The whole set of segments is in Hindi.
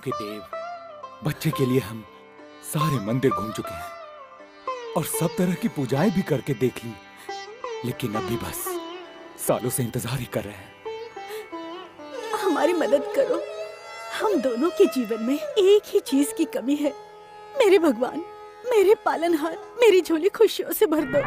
के देव, बच्चे के लिए हम सारे मंदिर घूम चुके हैं और सब तरह की पूजाएं भी करके देख ली, लेकिन अभी बस सालों से इंतजार ही कर रहे हैं। हमारी मदद करो, हम दोनों के जीवन में एक ही चीज की कमी है। मेरे भगवान, मेरे पालनहार, मेरी झोली खुशियों से भर दो।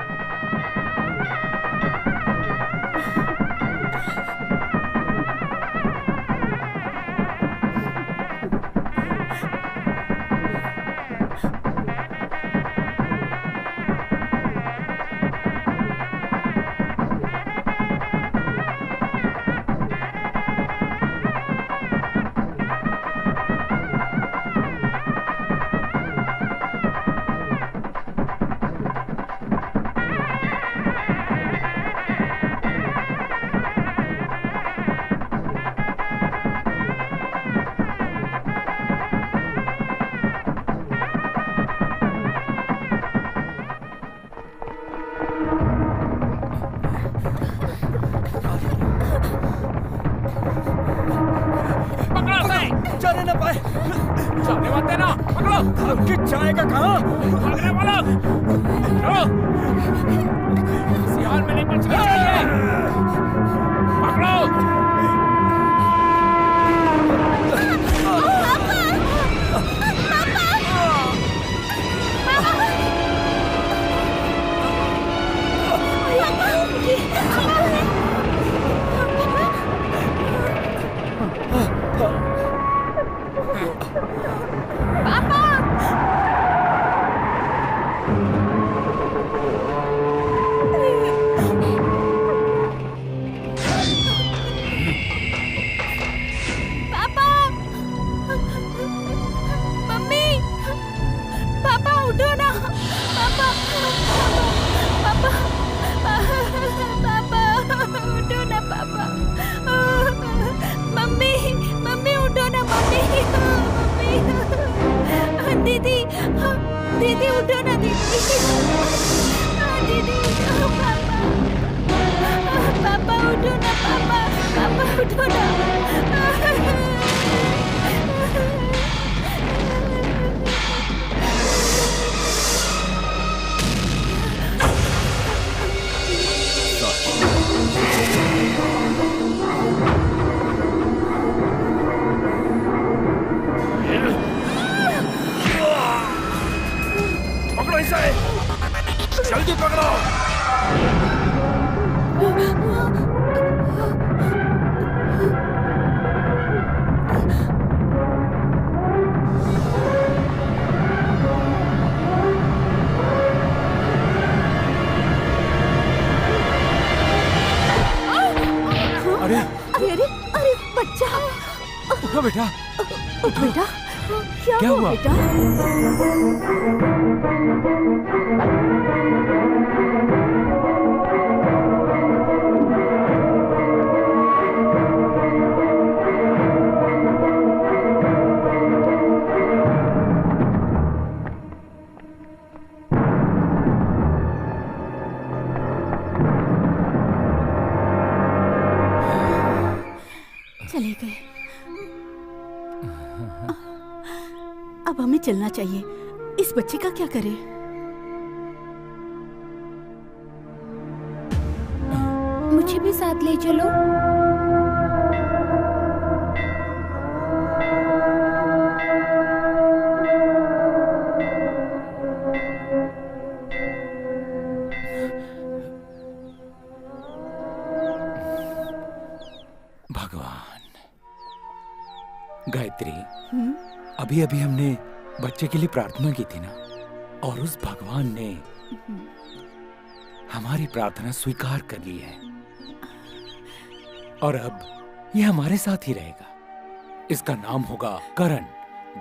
चलना चाहिए। इस बच्चे का क्या करें? मुझे भी साथ ले चलो। भगवान, गायत्री, अभी अभी हमने बच्चे के लिए प्रार्थना की थी ना, और उस भगवान ने हमारी प्रार्थना स्वीकार कर ली है और अब ये हमारे साथ ही रहेगा। इसका नाम होगा करण,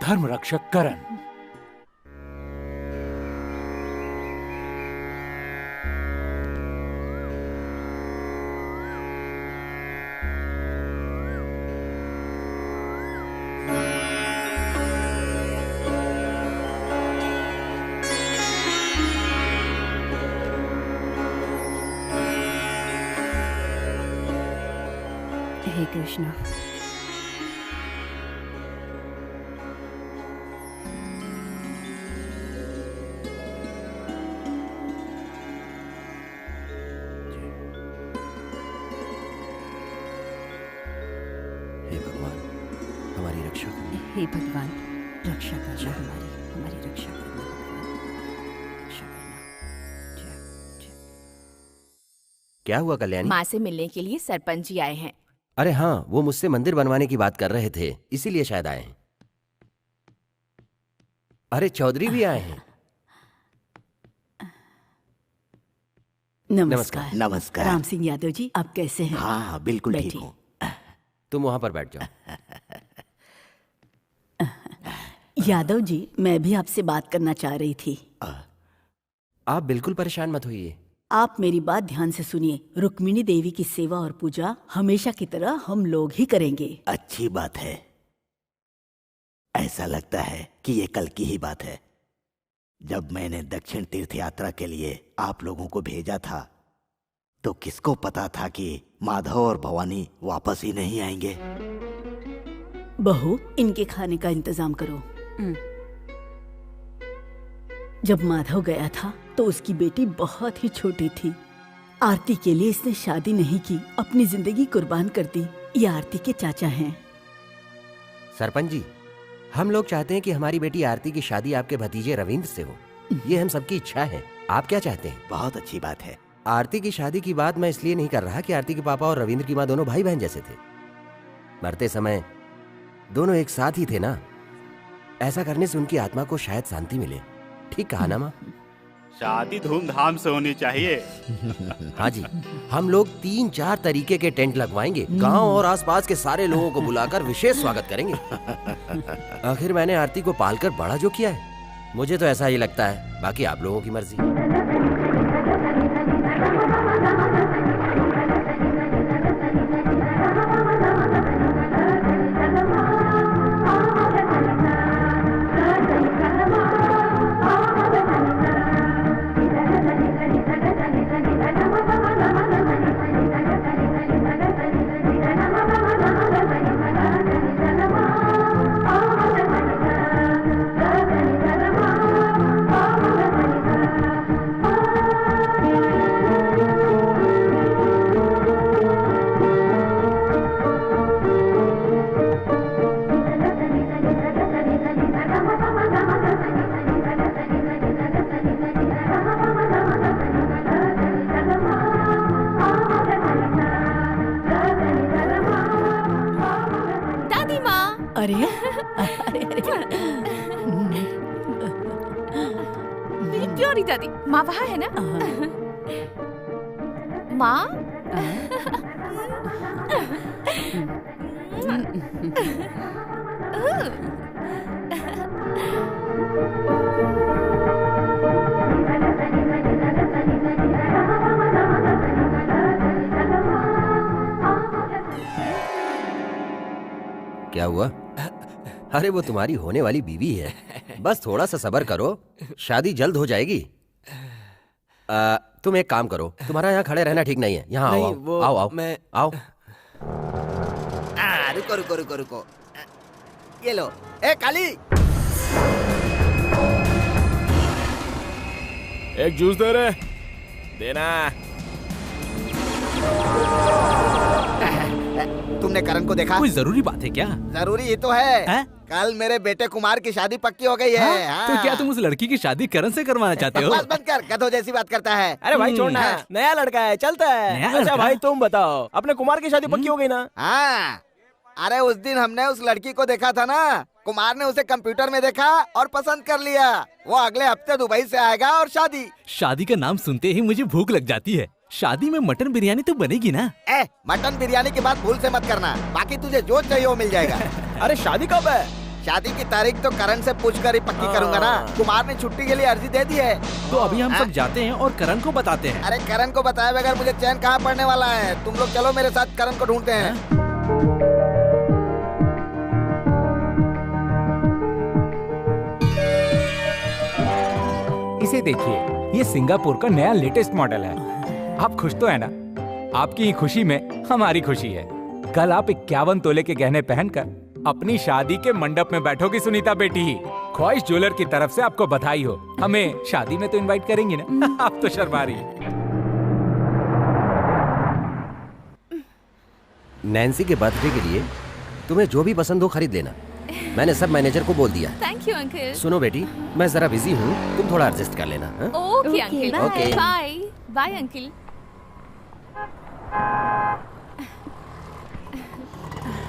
धर्म रक्षक करण। हे कृष्णा, हे भगवान, रक्षा करना हमारी रक्षा करना भगवान, रक्षा करना। जय जय। क्या हुआ कल्याणी? माँ से मिलने के लिए सरपंच जी आए हैं। अरे हाँ, वो मुझसे मंदिर बनवाने की बात कर रहे थे, इसीलिए शायद आए हैं। अरे चौधरी भी आए हैं। नमस्कार। नमस्कार। राम सिंह यादव जी, आप कैसे हैं? हाँ बिल्कुल ठीक बैठिए। हूँ। तुम वहां पर बैठ जाओ। यादव जी, मैं भी आपसे बात करना चाह रही थी। आप बिल्कुल परेशान मत होइए। आप मेरी बात ध्यान से सुनिए। रुक्मिणी देवी की सेवा और पूजा हमेशा की तरह हम लोग ही करेंगे। अच्छी बात है। ऐसा लगता है कि ये कल की ही बात है। जब मैंने दक्षिण तीर्थ यात्रा के लिए आप लोगों को भेजा था तो किसको पता था कि माधव और भवानी वापस ही नहीं आएंगे। बहू, इनके खाने का इंतजाम करो। जब माधव गया था तो उसकी बेटी बहुत ही छोटी थी। आरती के लिए इसने शादी नहीं की, अपनी जिंदगी कुर्बान कर दी। ये आरती के चाचा हैं। सरपंच जी, हम लोग चाहते हैं कि हमारी बेटी आरती की शादी आपके भतीजे रविंद्र से हो। ये हम सबकी इच्छा है। आप क्या चाहते हैं? बहुत अच्छी बात है। आरती की शादी की बात मैं इसलिए नहीं कर रहा कि आरती के पापा और रविंद्र की माँ दोनों भाई बहन जैसे थे। मरते समय दोनों एक साथ ही थे ना। ऐसा करने से उनकी आत्मा को शायद शांति मिले। ठीक कहा ना माँ? शादी धूमधाम से होनी चाहिए। हाँ जी, हम लोग 3-4 तरीके के टेंट लगवाएंगे। गांव और आसपास के सारे लोगों को बुलाकर विशेष स्वागत करेंगे। आखिर मैंने आरती को पालकर बड़ा जो किया है, मुझे तो ऐसा ही लगता है। बाकी आप लोगों की मर्जी। अरे मेरी प्यारी दादी। माँ वहाँ है ना? माँ, क्या हुआ? अरे वो तुम्हारी होने वाली बीवी है। बस थोड़ा सा सब्र करो, शादी जल्द हो जाएगी। तुम एक काम करो, तुम्हारा यहाँ खड़े रहना ठीक नहीं है। यहाँ आओ, आओ, आओ, आओ, मैं आओ। रुको रुको रुको रुको। ये लो। ए काली, एक जूस दे रहे, देना। तुमने करण को देखा? कोई जरूरी बात है क्या? जरूरी ही तो है, है? कल मेरे बेटे कुमार की शादी पक्की हो गई है। हाँ? तो क्या तुम उस लड़की की शादी करण से करवाना चाहते हो? बस बंद कर, गधों जैसी बात करता है। अरे भाई छोड़ना, नया लड़का है, चलता है। अच्छा भाई तुम बताओ, अपने कुमार की शादी पक्की हो गई ना? हाँ, अरे उस दिन हमने उस लड़की को देखा था ना, कुमार ने उसे कंप्यूटर में देखा और पसंद कर लिया। वो अगले हफ्ते दुबई से आएगा और शादी का नाम सुनते ही मुझे भूख लग जाती है। शादी में मटन बिरयानी तो बनेगी ना? मटन बिरयानी की बात भूल से मत करना, बाकी तुझे जो चाहिए वो मिल जाएगा। अरे शादी कब है? शादी की तारीख तो करण से पूछ कर ही पक्की करूंगा ना। कुमार ने छुट्टी के लिए अर्जी दे दी है। तो अभी हम सब जाते हैं और करण को बताते हैं। अरे करण को बताए बगैर मुझे चैन कहाँ पड़ने वाला है। तुम लोग चलो मेरे साथ, करण को ढूंढते हैं। इसे देखिए, ये सिंगापुर का नया लेटेस्ट मॉडल है। आप खुश तो है ना? आपकी खुशी में हमारी खुशी है। कल आप 51 तोले के गहने पहनकर अपनी शादी के मंडप में बैठोगी सुनीता बेटी। ख्वाहिश ज्वेलर की तरफ से आपको बधाई हो। हमें शादी में तो इनवाइट करेंगी ना? आप तो शर्मा रही है। नैन्सी के बर्थडे के लिए तुम्हें जो भी पसंद हो खरीद लेना। मैंने सब मैनेजर को बोल दिया। Thank you uncle. सुनो बेटी, मैं जरा बिजी हूँ, तुम थोड़ा एडजस्ट कर लेना। हाँ? Okay Okay, uncle. bye. Okay. Bye bye uncle.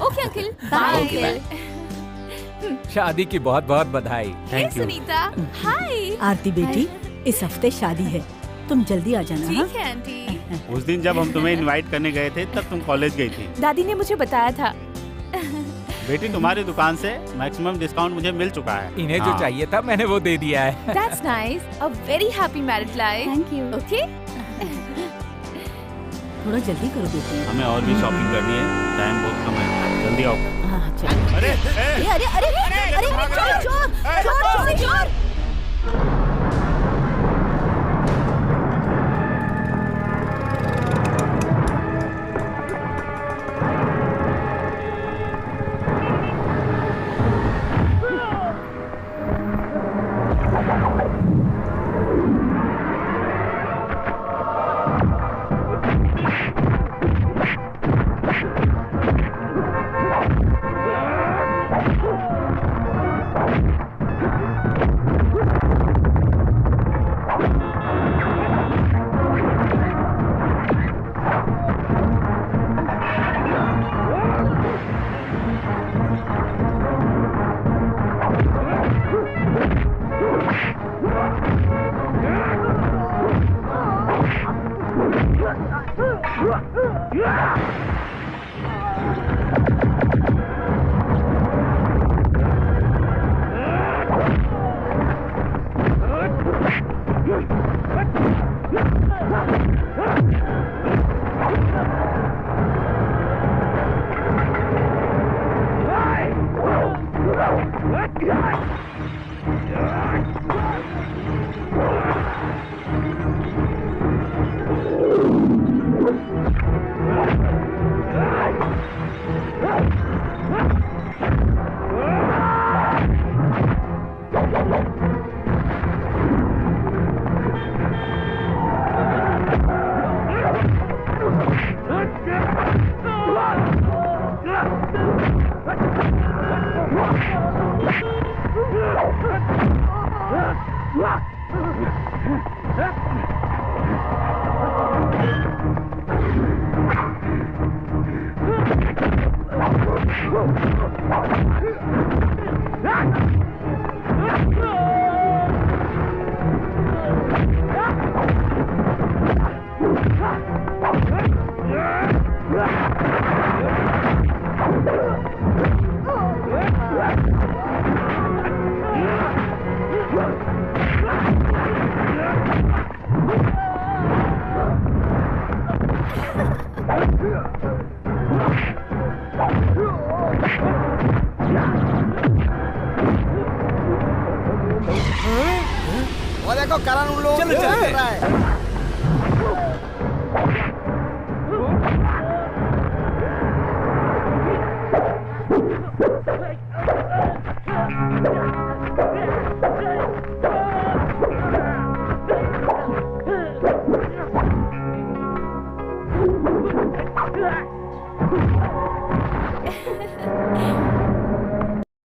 Okay uncle. Bye Okay, uncle. शादी की बहुत बहुत बधाई। हे सुनीता। हाय। आरती बेटी, इस हफ्ते शादी है, तुम जल्दी आ जाना। हाँ? ठीक है आंटी। उस दिन जब हम तुम्हें इनवाइट करने गए थे तब तुम कॉलेज गई थी। दादी ने मुझे बताया था। बेटी तुम्हारी दुकान से मैक्सिमम डिस्काउंट मुझे मिल चुका है। इन्हें जो हाँ। चाहिए था मैंने वो दे दिया है। That's nice. A very happy married life. Thank you. Okay? थोड़ा जल्दी करो बेटी। हमें और भी शॉपिंग करनी है, टाइम बहुत कम है, जल्दी आओ। हाँ चलो। अरे अरे अरे अरे अरे चोर चोर चोर चोर चोर। वो देखो करण उन लोगों को घेर रहा है।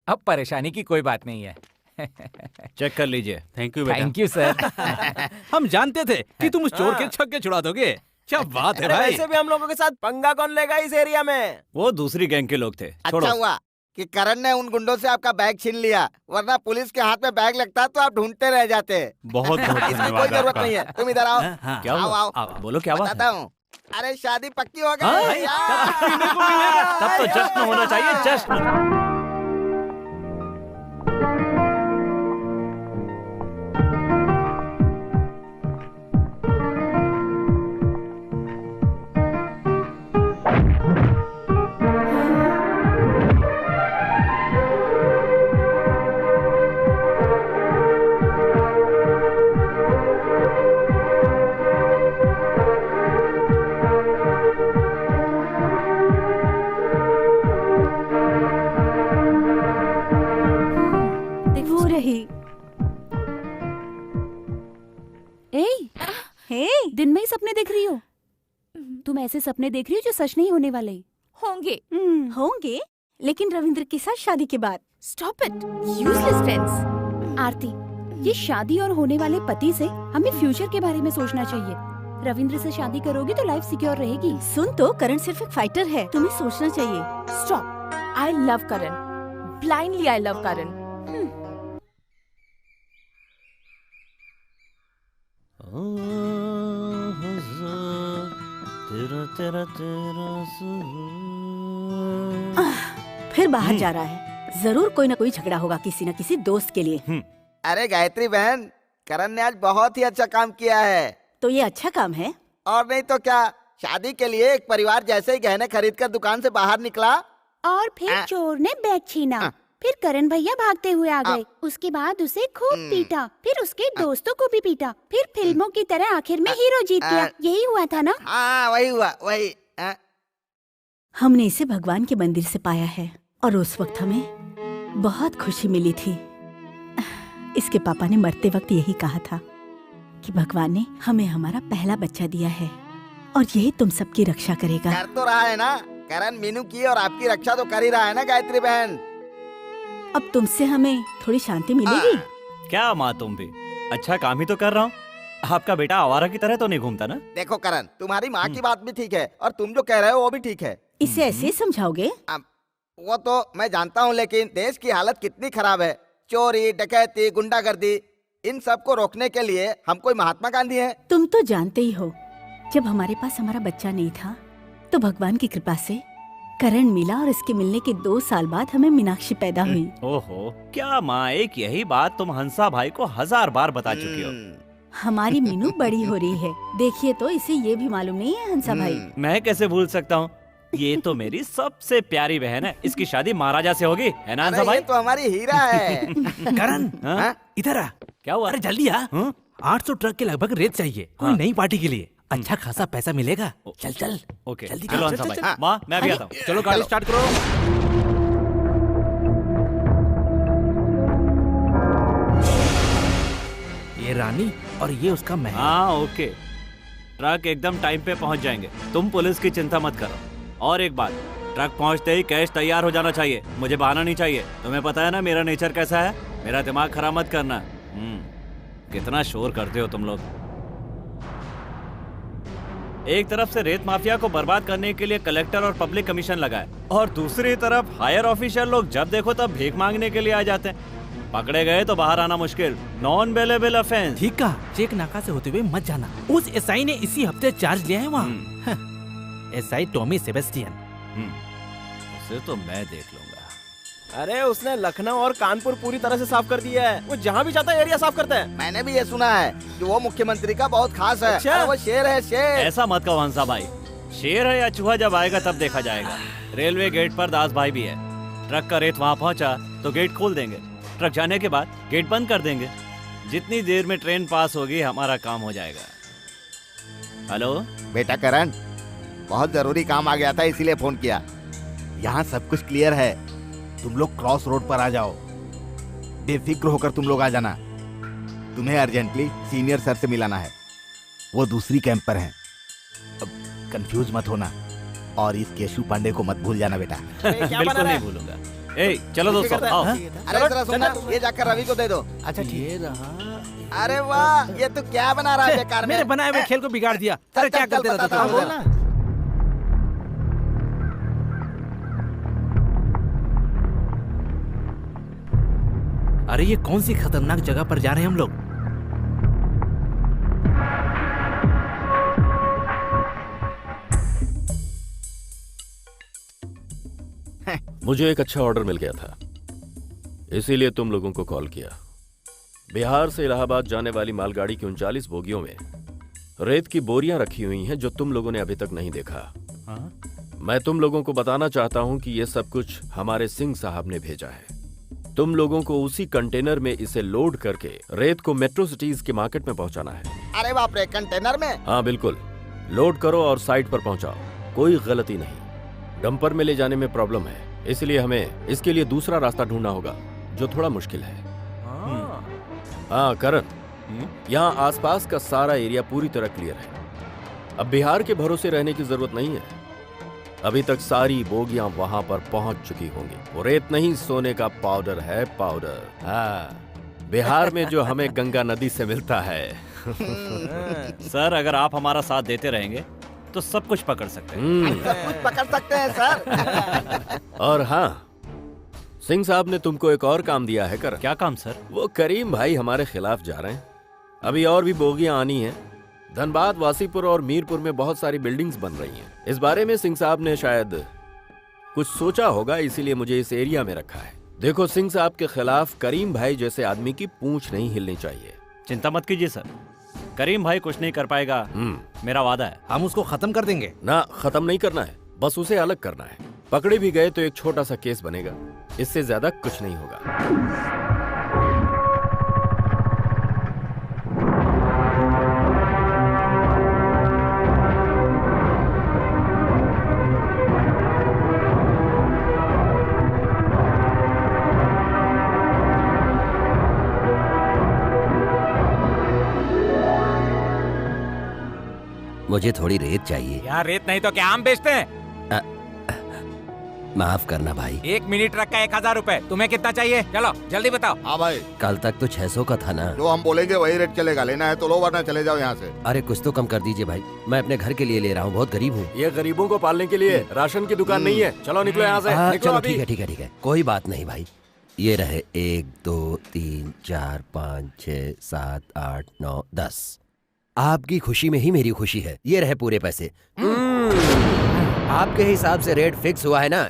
अब परेशानी की कोई बात नहीं है। चेक कर लीजिए। थैंक यू बेटा। Thank you sir. हम जानते थे कि तुम उस चोर के छक्के छुड़ा दोगे। क्या बात है अरे भाई। वैसे भी हम लोगों के साथ पंगा कौन लेगा इस एरिया में? वो दूसरी गैंग के लोग थे। छोड़ो। अच्छा हुआ कि करण ने उन गुंडों से आपका बैग छीन लिया, वरना पुलिस के हाथ में बैग लगता तो आप ढूंढते रह जाते। बहुत बहुत इसकी कोई धन्यवाद जरूरत आपका। नहीं है, तुम इधर आओ। हाँ, क्या आओ, हुआ? आओ। बोलो क्या बात बताता है? हूँ। अरे शादी पक्की हो हाँ, गई यार। तब तो जश्न होना चाहिए, जश्न। वो रही। हे, दिन में ही सपने देख रही हो? तुम ऐसे सपने देख रही हो जो सच नहीं होने वाले। होंगे। होंगे, लेकिन रविंद्र के साथ शादी के बाद। Stop it, useless friends. Aarti, ये शादी और होने वाले पति से हमें फ्यूचर के बारे में सोचना चाहिए। रविंद्र से शादी करोगी तो लाइफ सिक्योर रहेगी। सुन तो, करण सिर्फ एक फाइटर है, तुम्हें सोचना चाहिए। Stop, I love Karan, blindly I love Karan. फिर बाहर जा रहा है, जरूर कोई ना कोई झगड़ा होगा किसी न किसी दोस्त के लिए। अरे गायत्री बहन, करण ने आज बहुत ही अच्छा काम किया है। तो ये अच्छा काम है। और नहीं तो क्या, शादी के लिए एक परिवार जैसे ही गहने खरीदकर दुकान से बाहर निकला और फिर चोर ने बैग छीना। फिर करण भैया भागते हुए आ गए। उसके बाद उसे खूब पीटा, फिर उसके दोस्तों को भी पीटा, फिर फिल्मों की तरह आखिर में हीरो जीत गया। यही हुआ था ना? हाँ वही हुआ, वही। हमने इसे भगवान के मंदिर से पाया है और उस वक्त हमें बहुत खुशी मिली थी। इसके पापा ने मरते वक्त यही कहा था कि भगवान ने हमें हमारा पहला बच्चा दिया है और यही तुम सबकी रक्षा करेगा। कर तो रहा है ना करण, मीनू की और आपकी रक्षा तो कर ही रहा है ना गायत्री बहन। अब तुमसे हमें थोड़ी शांति मिलेगी। क्या माँ, तुम भी अच्छा काम ही तो कर रहा हूँ। आपका बेटा आवारा की तरह तो नहीं घूमता ना? देखो करण, तुम्हारी माँ की बात भी ठीक है और तुम जो कह रहे हो वो भी ठीक है। इसे ऐसे समझाओगे? वो तो मैं जानता हूँ, लेकिन देश की हालत कितनी खराब है। चोरी, डकैती, गुंडागर्दी, इन सब को रोकने के लिए हम कोई महात्मा गांधी हैं? तुम तो जानते ही हो, जब हमारे पास हमारा बच्चा नहीं था तो भगवान की कृपा से करण मिला और इसके मिलने के 2 साल बाद हमें मीनाक्षी पैदा हुई। ओहो, क्या माँ, एक यही बात तुम हंसा भाई को 1000 बार बता चुकी हो। हमारी मीनू बड़ी हो रही है, देखिए तो इसे ये भी मालूम नहीं है हंसा भाई। मैं कैसे भूल सकता हूँ, ये तो मेरी सबसे प्यारी बहन है। इसकी शादी महाराजा से होगी, है ना हंसा भाई? ये तो हमारी हीरा है। करण, इधर आ। क्या हुआ? अरे जल्दी आ। 800 ट्रक के लगभग रेत चाहिए कोई नई पार्टी के लिए। अच्छा खासा पैसा मिलेगा। चल चल। ओके, जल्दी चलो हंसा भाई। माँ, मैं भी आता हूँ। चलो गाड़ी स्टार्ट करो। ये रानी और ये उसका महल। हाँ ओके, ट्रक एकदम टाइम पे पहुंच जाएंगे। तुम पुलिस की चिंता मत करो। और एक बात, ट्रक पहुंचते ही कैश तैयार हो जाना चाहिए, मुझे बहाना नहीं चाहिए। तुम्हें पता है ना मेरा नेचर कैसा है, मेरा दिमाग खराब मत करना। कितना शोर करते हो तुम लोग। एक तरफ से रेत माफिया को बर्बाद करने के लिए कलेक्टर और पब्लिक कमीशन लगाए और दूसरी तरफ हायर ऑफिशियल लोग जब देखो तब भीख मांगने के लिए आ जाते हैं। पकड़े गए तो बाहर आना मुश्किल, नॉन बेलेबल ऑफेंस। ठीक है, चेक नाका से होते हुए मत जाना। उस एसआई ने इसी हफ्ते चार्ज लिया है वहाँ। SI Tommy Sebastian. उसे तो मैं देख लूंगा। अरे उसने लखनऊ और कानपुर पूरी तरह से साफ कर दिया है। वो जहाँ भी जाता है एरिया साफ करता है। मैंने भी ये सुना है कि वो मुख्यमंत्री का बहुत खास है। अच्छा? वो शेर है, शेर। ऐसा मत कहो हंसा भाई, शेर है या चूहा जब आएगा तब देखा जाएगा। रेलवे गेट पर दास भाई भी है। ट्रक का रेत वहाँ पहुँचा तो गेट खोल देंगे, ट्रक जाने के बाद गेट बंद कर देंगे। जितनी देर में ट्रेन पास होगी हमारा काम हो जाएगा। हेलो बेटा करण, बहुत जरूरी काम आ गया था इसीलिए फोन किया। यहाँ सब कुछ क्लियर है, तुम लोग क्रॉस रोड पर आ जाओ। बेफिक्र होकर तुम लोग आ जाना। तुम्हें अर्जेंटली सीनियर सर से मिलाना है, वो दूसरी कैंप पर हैं। अब कंफ्यूज मत होना और इस केशु पांडे को मत भूल जाना बेटा। बिल्कुल नहीं भूलूंगा। ए चलो दोस्तों आओ। अरे जरा सुनना, ये जाकर रवि को दे दो। अच्छा ठीक रहा। अरे वाह, ये तो क्या बना रहा है बेकार में। मेरे बनाए हुए खेल को बिगाड़ दिया। अरे क्या करते रहते हो? अरे ये कौन सी खतरनाक जगह पर जा रहे हैं हम लोग? मुझे एक अच्छा ऑर्डर मिल गया था, इसीलिए तुम लोगों को कॉल किया। बिहार से इलाहाबाद जाने वाली मालगाड़ी की 39 बोगियों में रेत की बोरियां रखी हुई हैं जो तुम लोगों ने अभी तक नहीं देखा। मैं तुम लोगों को बताना चाहता हूं कि ये सब कुछ हमारे सिंह साहब ने भेजा है। तुम लोगों को उसी कंटेनर में इसे लोड करके रेत को मेट्रो सिटीज के मार्केट में पहुंचाना है। अरे बाप रे, कंटेनर में? हाँ बिल्कुल, लोड करो और साइट पर पहुंचाओ, कोई गलती नहीं। डंपर में ले जाने में प्रॉब्लम है, इसलिए हमें इसके लिए दूसरा रास्ता ढूंढना होगा जो थोड़ा मुश्किल है। हाँ करण, यहाँ आसपास का सारा एरिया पूरी तरह क्लियर है। अब बिहार के भरोसे रहने की जरूरत नहीं है। अभी तक सारी बोगियां वहां पर पहुंच चुकी होंगी। वो रेत नहीं, सोने का पाउडर है, पाउडर। हाँ, बिहार में जो हमें गंगा नदी से मिलता है। सर, अगर आप हमारा साथ देते रहेंगे तो सब कुछ पकड़ सकते हैं। सब कुछ पकड़ सकते हैं सर। और हाँ, सिंह साहब ने तुमको एक और काम दिया है। कर क्या काम सर? वो करीम भाई हमारे खिलाफ जा रहे हैं। अभी और भी बोगियां आनी हैं। धनबाद, वासीपुर और मीरपुर में बहुत सारी बिल्डिंग्स बन रही हैं। इस बारे में सिंह साहब ने शायद कुछ सोचा होगा, इसीलिए मुझे इस एरिया में रखा है। देखो, सिंह साहब के खिलाफ करीम भाई जैसे आदमी की पूंछ नहीं हिलनी चाहिए। चिंता मत कीजिए सर, करीम भाई कुछ नहीं कर पाएगा, मेरा वादा है। हम उसको खत्म कर देंगे। ना, खत्म नहीं करना है, बस उसे अलग करना है। पकड़े भी गए तो एक छोटा सा केस बनेगा, इससे ज्यादा कुछ नहीं होगा। मुझे थोड़ी रेत चाहिए। यार रेत नहीं तो क्या आम बेचते हैं? माफ करना भाई। 1 मिनी ट्रक का 1000 रुपए। तुम्हें कितना चाहिए? चलो जल्दी बताओ। हाँ भाई, कल तक तो 600 का था ना। जो हम बोलेंगे वही रेट चलेगा। लेना है तो लो, वरना चले जाओ यहाँ से। अरे कुछ तो कम कर दीजिए भाई, मैं अपने घर के लिए ले रहा हूँ, बहुत गरीब हूँ। ये गरीबों को पालने के लिए राशन की दुकान नहीं है। चलो निकलो यहाँ से। निकलो चलो अभी। ठीक है, कोई बात नहीं भाई। ये रहे 1 2 3 4 5 6 7 8 9 10। आपकी खुशी में ही मेरी खुशी है। ये रहे पूरे पैसे। आपके हिसाब से रेट फिक्स हुआ है ना?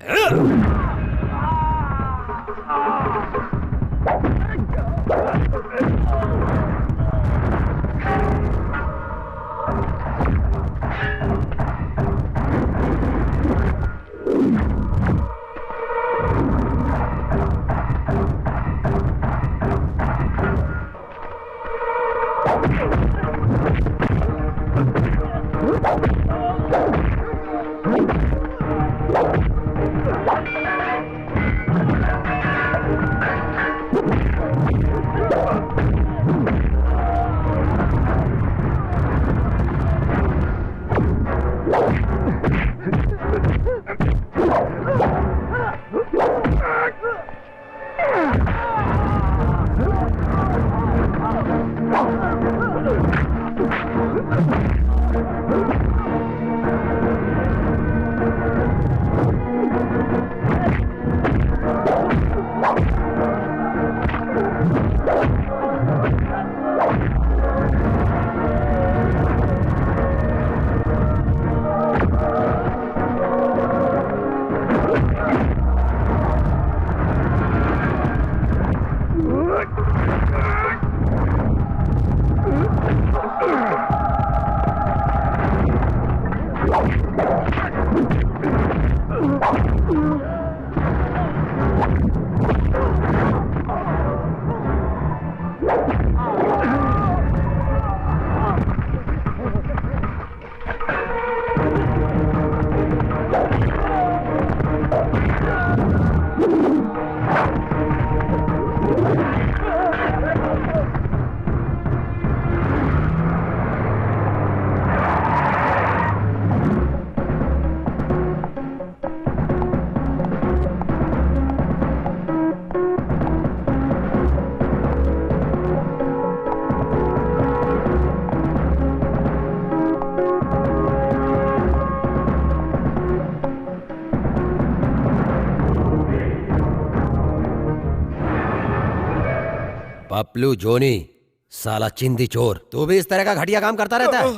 पपलू जोनी, साला चिंदी चोर, तू भी इस तरह का घटिया काम करता रहता है?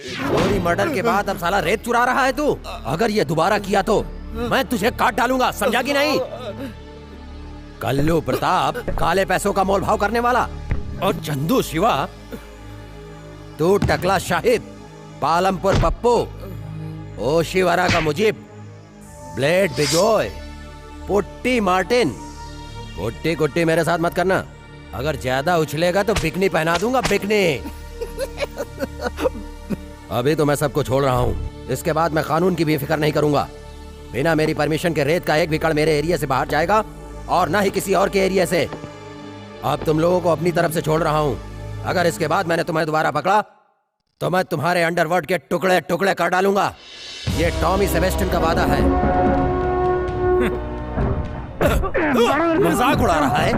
चोरी मर्डर के बाद अब साला रेत चुरा रहा है तू? अगर ये दोबारा किया तो मैं तुझे काट डालूंगा, समझा कि नहीं? कल्लू प्रताप काले पैसों का मोल भाव करने वाला, और चंदू शिवा तू टकला शाहिद, पालमपुर पप्पू, ओशिवरा का मुजीब, ब्लेड बिजोय, पुट्टी मार्टिन। पुट्टी कुट्टी मेरे साथ मत करना, अगर ज्यादा उछलेगा तो बिकनी पहना दूंगा, बिकनी। अभी तो मैं सबको छोड़ रहा हूँ, इसके बाद मैं कानून की भी फिक्र नहीं करूंगा। बिना मेरी परमिशन के रेत का एक भी कण मेरे एरिया से बाहर जाएगा और ना ही किसी और के एरिया से। अब तुम लोगों को अपनी तरफ से छोड़ रहा हूँ। अगर इसके बाद मैंने तुम्हें दोबारा पकड़ा तो मैं तुम्हारे अंडरवर्ल्ड के टुकड़े टुकड़े कर डालूंगा। ये टॉमी सेबेस्टियन का वादा है। मजाक उड़ा रहा है।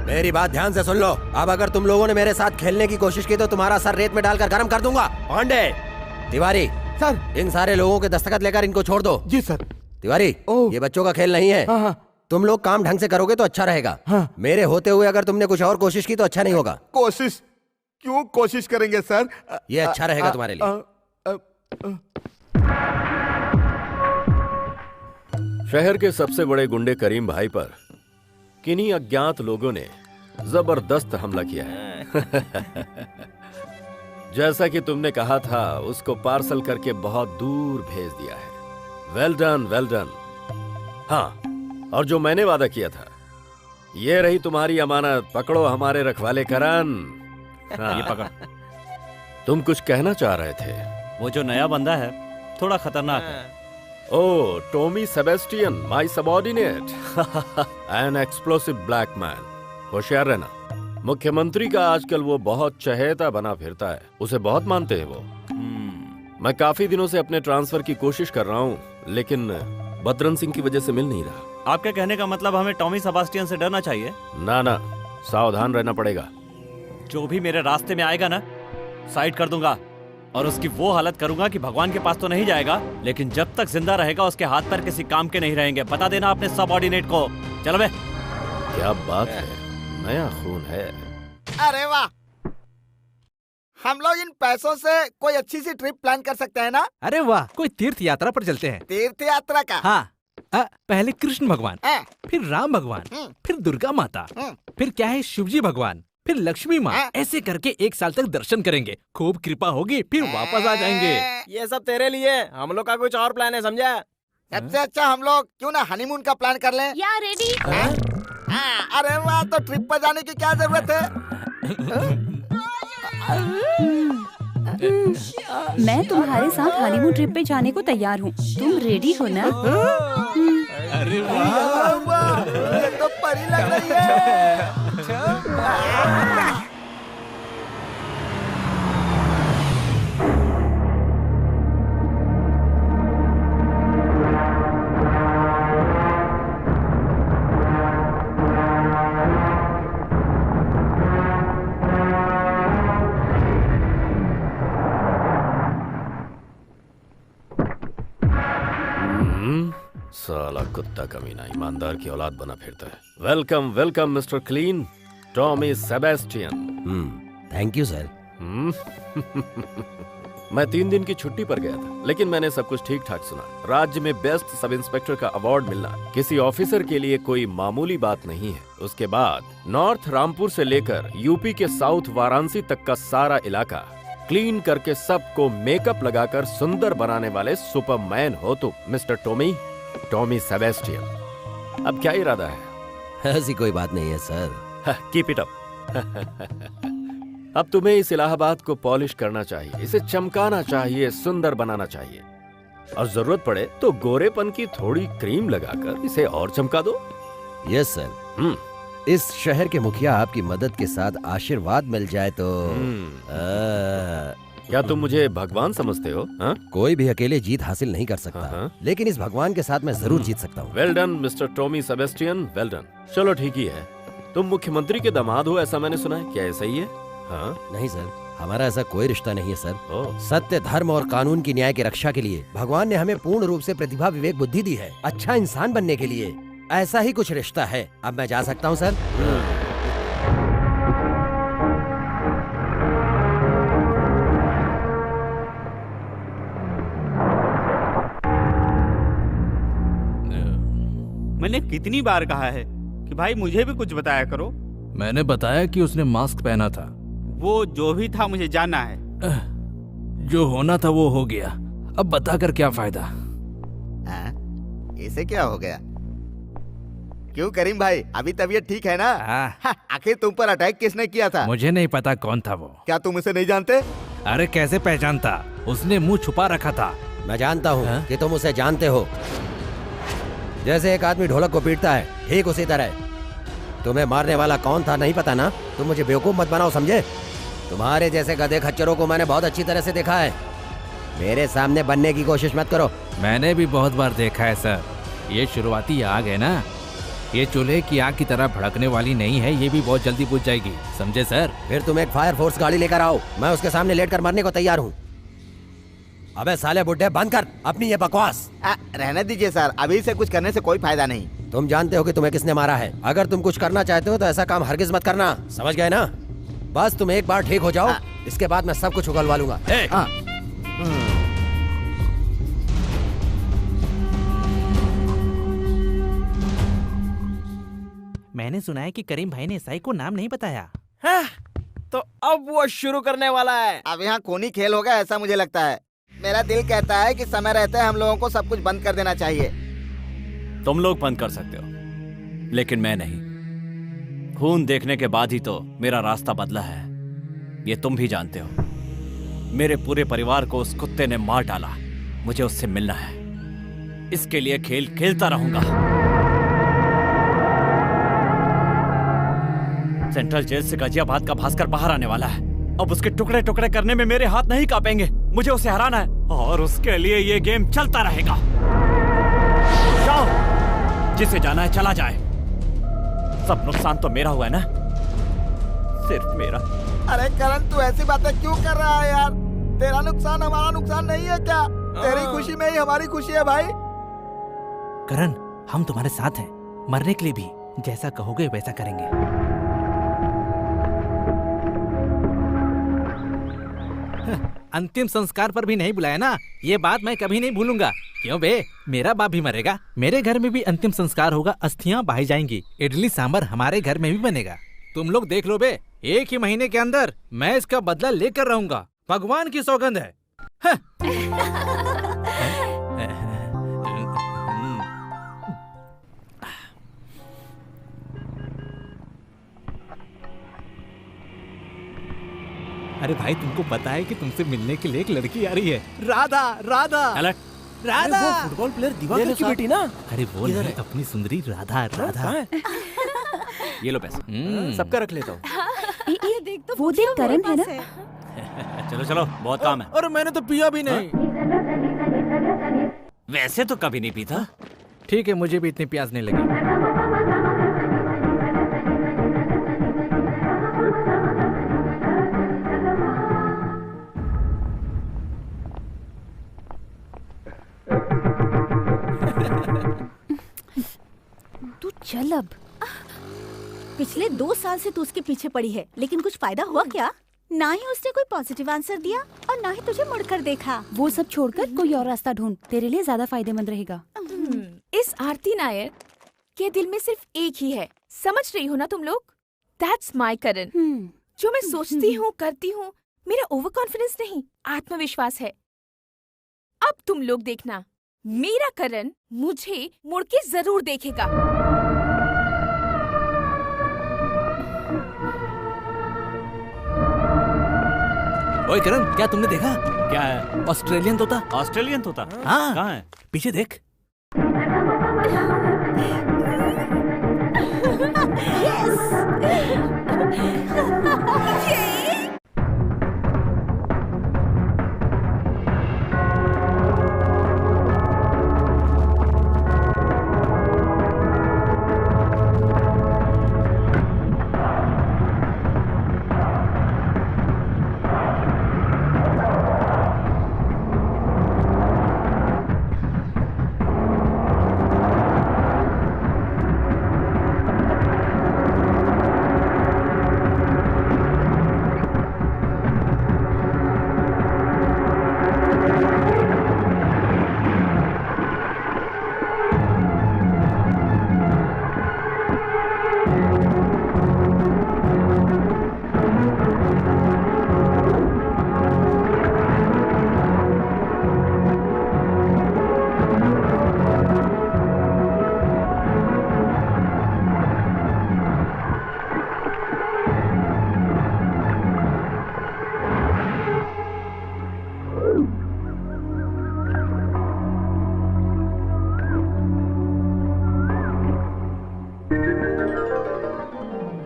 मेरी बात ध्यान से सुन लो। अब अगर तुम लोगों ने मेरे साथ खेलने की कोशिश की तो तुम्हारा सर रेत में डालकर गर्म कर दूंगा। पांडे, तिवारी सर, इन सारे लोगों के दस्तखत लेकर इनको छोड़ दो। जी सर। तिवारी, ये बच्चों का खेल नहीं है। हाँ। तुम लोग काम ढंग से करोगे तो अच्छा रहेगा। हाँ। मेरे होते हुए अगर तुमने कुछ और कोशिश की तो अच्छा नहीं होगा। कोशिश क्यों कोशिश करेंगे सर? ये अच्छा रहेगा तुम्हारे लिए। शहर के सबसे बड़े गुंडे करीम भाई पर किन्हीं अज्ञात लोगों ने जबरदस्त हमला किया है। जैसा कि तुमने कहा था, उसको पार्सल करके बहुत दूर भेज दिया है। Well done, well done. हाँ, और जो मैंने वादा किया था, ये रही तुम्हारी अमानत। पकड़ो हमारे रखवाले करण। हाँ। ये पकड़। तुम कुछ कहना चाह रहे थे। वो जो नया बंदा है थोड़ा खतरनाक है। Oh, Tommy Sebastian, my subordinate. An explosive black man. होशियार रहना। मुख्यमंत्री का आजकल वो बहुत चहेता बना फिरता है। उसे बहुत मानते हैं वो। मैं काफी दिनों से अपने ट्रांसफर की कोशिश कर रहा हूँ, लेकिन बदरन सिंह की वजह से मिल नहीं रहा। आपके कहने का मतलब हमें टॉमी सेबास्टियन से डरना चाहिए? ना ना, सावधान रहना पड़ेगा। जो भी मेरे रास्ते में आएगा ना, साइड कर दूंगा और उसकी वो हालत करूंगा कि भगवान के पास तो नहीं जाएगा, लेकिन जब तक जिंदा रहेगा उसके हाथ पैर किसी काम के नहीं रहेंगे। बता देना अपने सबऑर्डिनेट को। चलो बे। क्या बात है, नया खून है। अरे वाह, हम लोग इन पैसों से कोई अच्छी सी ट्रिप प्लान कर सकते हैं ना? अरे वाह, कोई तीर्थ यात्रा पर चलते हैं। तीर्थ यात्रा का? हाँ। पहले कृष्ण भगवान, फिर राम भगवान, फिर दुर्गा माता, फिर क्या है शिवजी भगवान, फिर लक्ष्मी माँ। ऐसे करके 1 साल तक दर्शन करेंगे। खूब कृपा होगी, फिर वापस आ जाएंगे। ये सब तेरे लिए, हम लोग का कुछ और प्लान है, समझा? सबसे अच्छा हम लोग क्यों ना हनीमून का प्लान कर लें? या रेडी? अरे वाह, तो ट्रिप पर जाने की क्या जरूरत है? मैं तुम्हारे साथ हनीमून ट्रिप पे जाने को तैयार हूँ। तुम रेडी हो ना? अरे वाह, ये तो परी लग रही है। साला कुत्ता कमीना ईमानदार की औलाद बना फिरता है। Welcome welcome mister clean, Tommy Sebastian. Thank you sir. मैं 3 दिन की छुट्टी पर गया था, लेकिन मैंने सब कुछ ठीक ठाक सुना। राज्य में बेस्ट सब इंस्पेक्टर का अवार्ड मिलना किसी ऑफिसर के लिए कोई मामूली बात नहीं है। उसके बाद नॉर्थ रामपुर से लेकर यूपी के साउथ वाराणसी तक का सारा इलाका क्लीन करके सबको मेकअप लगाकर सुंदर बनाने वाले सुपरमैन हो तुम, मिस्टर टॉमी सेबेस्टियन। अब क्या इरादा है? ऐसी कोई बात नहीं है सर। Keep it up. अब तुम्हें इस इलाहाबाद को पॉलिश करना चाहिए, इसे चमकाना चाहिए, सुंदर बनाना चाहिए, और जरूरत पड़े तो गोरेपन की थोड़ी क्रीम लगाकर इसे और चमका दो। Yes sir. इस शहर के मुखिया आपकी मदद के साथ आशीर्वाद मिल जाए तो क्या तुम मुझे भगवान समझते हो? कोई भी अकेले जीत हासिल नहीं कर सकता, लेकिन इस भगवान के साथ मैं जरूर जीत सकता हूँ। Well done mister Tommy Sebastian, well done. चलो ठीक ही है। तुम मुख्यमंत्री के दामाद हो ऐसा मैंने सुना है, क्या ऐसा ही है? हाँ? नहीं सर, हमारा ऐसा कोई रिश्ता नहीं है सर। सत्य, धर्म और कानून की न्याय की रक्षा के लिए भगवान ने हमें पूर्ण रूप से प्रतिभा, विवेक, बुद्धि दी है। अच्छा इंसान बनने के लिए ऐसा ही कुछ रिश्ता है। अब मैं जा सकता हूँ सर? मैंने कितनी बार कहा है कि भाई मुझे भी कुछ बताया करो। मैंने बताया कि उसने मास्क पहना था। वो जो भी था मुझे जानना है। जो होना था वो हो गया, अब बताकर क्या फायदा? इसे क्या हो गया? क्यों करीम भाई, अभी तबीयत ठीक है ना? आखिर तुम पर अटैक किसने किया था? मुझे नहीं पता कौन था वो। क्या तुम उसे नहीं जानते? अरे कैसे पहचानता, उसने मुंह छुपा रखा था। मैं जानता हूँ कि तुम उसे जानते हो। जैसे एक आदमी ढोलक को पीटता है, ठीक उसी तरह तुम्हें मारने वाला कौन था नहीं पता ना? तुम मुझे बेवकूफ मत बनाओ, समझे? तुम्हारे जैसे गधे खच्चरों को मैंने बहुत अच्छी तरह से देखा है। मेरे सामने बनने की कोशिश मत करो। मैंने भी बहुत बार देखा है सर। ये शुरुआती आग है ना, ये चूल्हे की आग की तरह भड़कने वाली नहीं है, ये भी बहुत जल्दी बुझ जाएगी, समझे सर? फिर तुम एक फायर फोर्स गाड़ी लेकर आओ, मैं उसके सामने लेटकर मरने को तैयार हूँ। अबे साले बुड्ढे, बंद कर अपनी ये बकवास। रहने दीजिए सर, अभी से कुछ करने से कोई फायदा नहीं। तुम जानते हो कि तुम्हें किसने मारा है। अगर तुम कुछ करना चाहते हो तो ऐसा काम हरगिज मत करना, समझ गए ना? बस तुम एक बार ठीक हो जाओ, इसके बाद मैं सब कुछ उगलवा लूंगा। मैंने सुना है कि करीम भाई ने ईसाई को नाम नहीं बताया। तो अब वो शुरू करने वाला है। अब यहाँ खूनी खेल होगा ऐसा मुझे लगता है। मेरा दिल कहता है कि समय रहते हम लोगों को सब कुछ बंद कर देना चाहिए। तुम लोग बंद कर सकते हो, लेकिन मैं नहीं। खून देखने के बाद ही तो मेरा रास्ता बदला है, ये तुम भी जानते हो। मेरे पूरे परिवार को उस कुत्ते ने मार डाला, मुझे उससे मिलना है। इसके लिए खेल खेलता रहूंगा। सेंट्रल जेल से गाजियाबाद का भास्कर बाहर आने वाला है। अब उसके टुकड़े टुकड़े करने में मेरे हाथ नहीं कांपेंगे। मुझे उसे हराना है और उसके लिए ये गेम चलता रहेगा। जाओ, जिसे जाना है चला जाए। सब नुकसान तो मेरा हुआ है ना, सिर्फ मेरा। अरे करण, तू ऐसी बातें क्यों कर रहा है यार? तेरा नुकसान हमारा नुकसान नहीं है क्या? तेरी खुशी में ही हमारी खुशी है भाई। करण, हम तुम्हारे साथ हैं, मरने के लिए भी। जैसा कहोगे वैसा करेंगे। अंतिम संस्कार पर भी नहीं बुलाया ना, ये बात मैं कभी नहीं भूलूंगा। क्यों बे, मेरा बाप भी मरेगा, मेरे घर में भी अंतिम संस्कार होगा, अस्थियां बहाई जाएंगी, इडली सांभर हमारे घर में भी बनेगा। तुम लोग देख लो बे, एक ही महीने के अंदर मैं इसका बदला लेकर रहूंगा, भगवान की सौगंध है। अरे भाई, तुमको पता है कि तुमसे मिलने के लिए एक लड़की आ रही है, राधा। राधा, राधा, वो फुटबॉल प्लेयर दिवाकर की बेटी ना? अरे वो नहीं, अपनी सुंदरी राधा। राधा, ये लो पैसे, सबका रख लेता हूँ। वो देख, करण है ना? चलो चलो, बहुत काम है। और मैंने तो पिया भी नहीं। वैसे तो कभी नहीं पीता। ठीक है, मुझे भी इतनी प्यास नहीं लगी। तू चल अब। पिछले 2 साल से तू उसके पीछे पड़ी है, लेकिन कुछ फायदा हुआ क्या? ना ही उसने कोई पॉजिटिव आंसर दिया और ना ही तुझे मुड़कर देखा। वो सब छोड़कर कोई और रास्ता ढूंढ, तेरे लिए ज्यादा फायदेमंद रहेगा। इस आरती नायर के दिल में सिर्फ एक ही है, समझ रही हो ना तुम लोग? दैट्स माय करण। जो मैं सोचती हूँ, करती हूँ, मेरा ओवर कॉन्फिडेंस नहीं, आत्मविश्वास है। अब तुम लोग देखना, मेरा करण मुझे मुड़ के जरूर देखेगा। ओए करण, क्या तुमने देखा? क्या है? ऑस्ट्रेलियन तोता। ऑस्ट्रेलियन तोता? हाँ, कहाँ है? पीछे देख।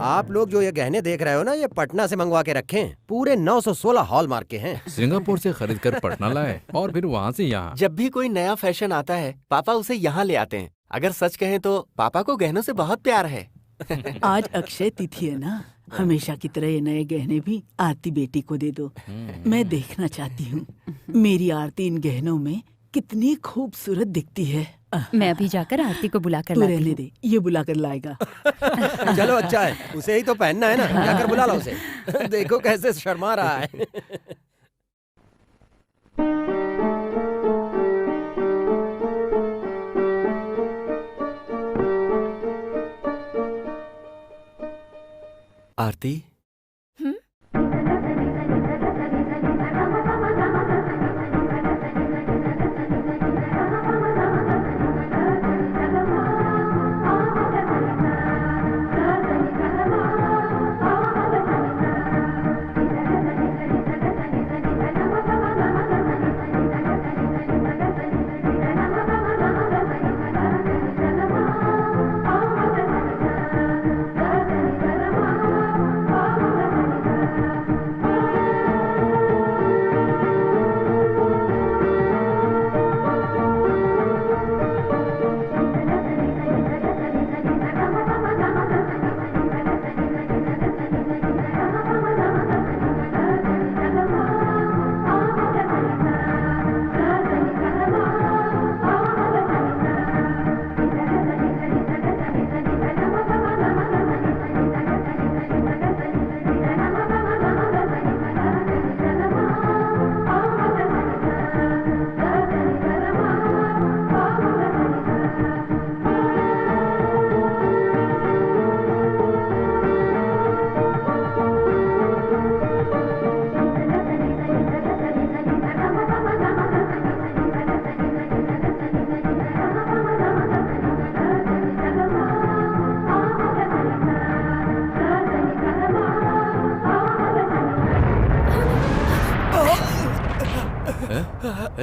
आप लोग जो ये गहने देख रहे हो ना, ये पटना से मंगवा के रखे हैं। पूरे 916 हॉलमार्क के हैं। सिंगापुर से खरीद कर पटना लाए और फिर वहाँ से यहाँ। जब भी कोई नया फैशन आता है पापा उसे यहाँ ले आते हैं। अगर सच कहें तो पापा को गहनों से बहुत प्यार है। आज अक्षय तिथि है ना, हमेशा की तरह ये नए गहने भी आरती बेटी को दे दो। मैं देखना चाहती हूँ मेरी आरती इन गहनों में कितनी खूबसूरत दिखती है। मैं अभी जाकर आरती को बुला कर तू लाती रहने हूँ। दे, ये बुला कर लाएगा। चलो अच्छा है, उसे ही तो पहनना है ना, जाकर बुला लो उसे। देखो कैसे शर्मा रहा है। आरती,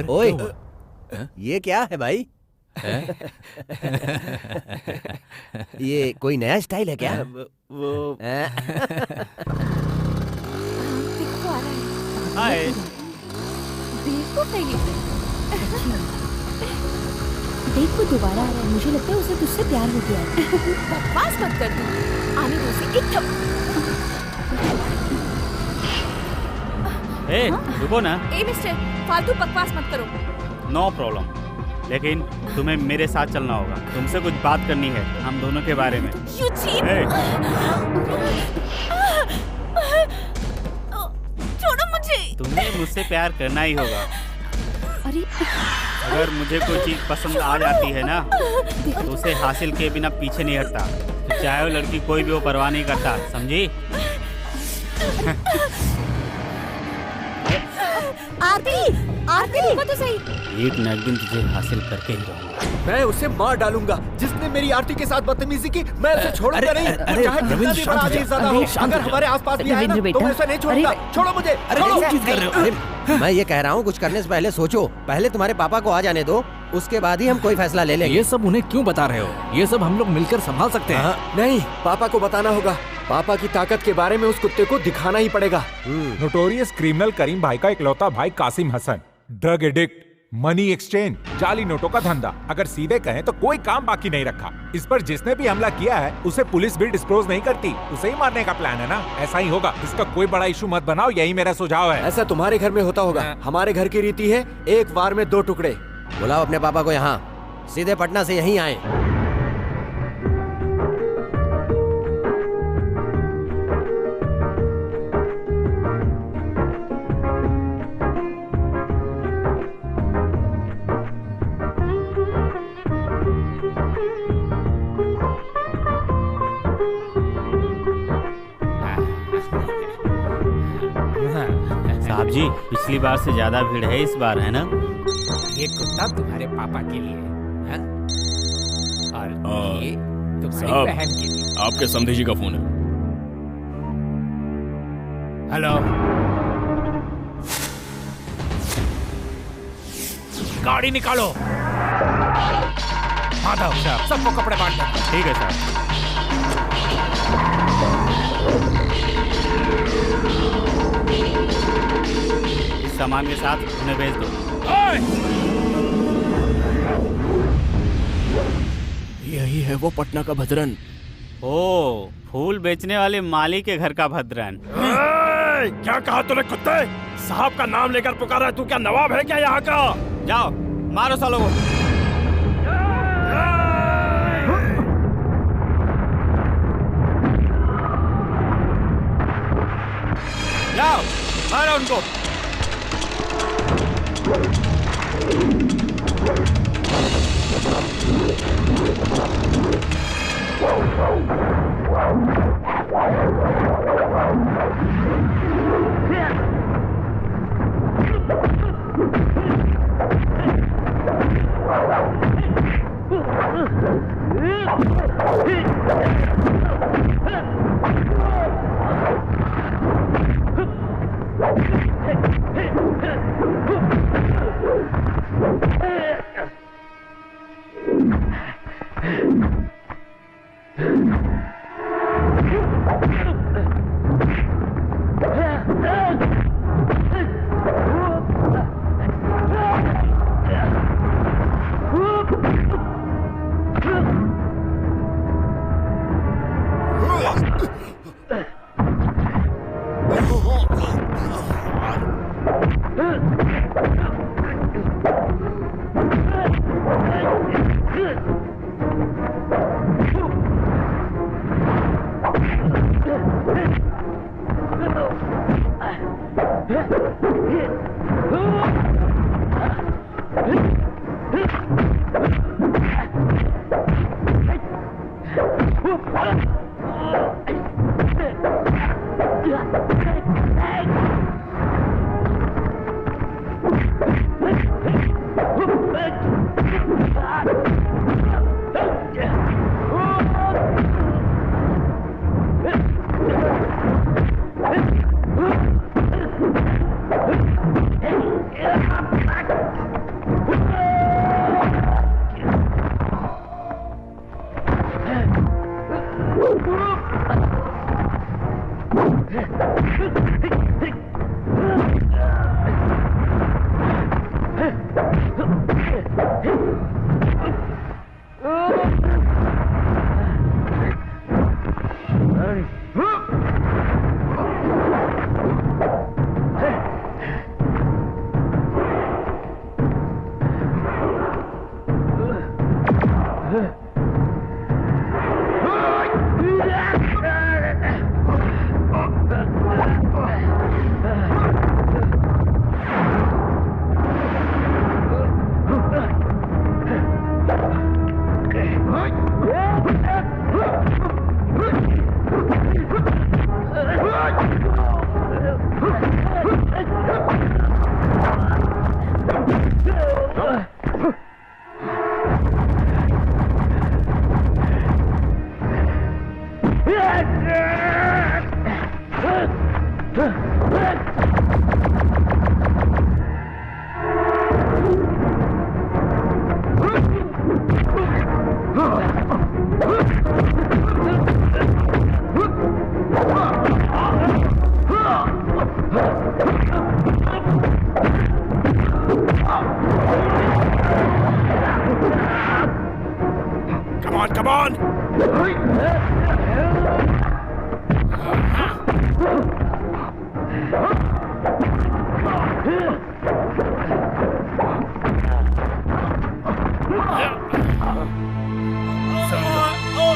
ओए, ये क्या है भाई? ये कोई नया स्टाइल है क्या? वो हाय। देखो देख वो दोबारा आ रहा है, मुझे लगता है उसे तुझसे प्यार हो गया है। बकवास मत कर तू, आने दो उसे एकदम। ए, रुको ना। ए मिस्टर, फालतू बकवास मत करो। नो प्रॉब्लम, लेकिन तुम्हें मेरे साथ चलना होगा। तुमसे कुछ बात करनी है हम दोनों के बारे में। You cheat! छोड़ो मुझे। तुम्हें मुझसे प्यार करना ही होगा। अरे अगर मुझे कोई चीज पसंद आ जाती है ना, तो उसे हासिल किए बिना पीछे नहीं हटता। तो चाहे वो लड़की कोई भी हो, परवाह नहीं करता, समझी? आरती रुको तो सही। एक न एक दिन तुझे हासिल करके ही रहूंगा। मैं उसे मार डालूंगा जिसने मेरी आरती के साथ बदतमीजी की। मैं उसे छोड़ूंगा नहीं, वो चाहे कितना भी बड़ा आदमी ज़्यादा हो। अगर हमारे आसपास भी आए ना, तो मैं उसे नहीं छोड़ूंगा। छोड़ो मुझे, छोड़ो। मैं ये कह रहा हूँ, कुछ करने से पहले सोचो। पहले तुम्हारे पापा को आ जाने दो, उसके बाद ही हम कोई फैसला ले लेंगे। ये सब उन्हें क्यों बता रहे हो? ये सब हम लोग मिलकर संभाल सकते हैं। नहीं, पापा को बताना होगा। पापा की ताकत के बारे में उस कुत्ते को दिखाना ही पड़ेगा। नोटोरियस क्रिमिनल करीम भाई का इकलौता भाई Qasim Hasan, drug addict, money exchange, जाली नोटों का धंधा। अगर सीधे कहें तो कोई काम बाकी नहीं रखा। इस पर जिसने भी हमला किया है उसे पुलिस भी डिस्क्लोज नहीं करती। उसे ही मारने का प्लान है ना, ऐसा ही होगा। इसका कोई बड़ा इशू मत बनाओ, यही मेरा सुझाव है। ऐसा तुम्हारे घर में होता होगा, हमारे घर की रीति है एक वार में 2 टुकड़े। बुलाओ अपने पापा को यहाँ, सीधे पटना से यहीं आए। साहब जी, पिछली बार से ज्यादा भीड़ है इस बार, है ना? ये कुत्ता तुम्हारे पापा के लिए है, और ये तुम्हारी बहन के लिए। आपके समधी जी का फोन है। हेलो, गाड़ी निकालो। माधव, सबको कपड़े बांट दो। ठीक है सर। सामान के साथ उन्हें भेज दो। यही है वो पटना का भद्रन। ओ, फूल बेचने वाले माली के घर का भद्रन। क्या कहा तूने कुत्ते? साहब का नाम लेकर पुकारा है, तू क्या नवाब है क्या यहाँ का? जाओ मारो सालों को। जाओ मारो उनको।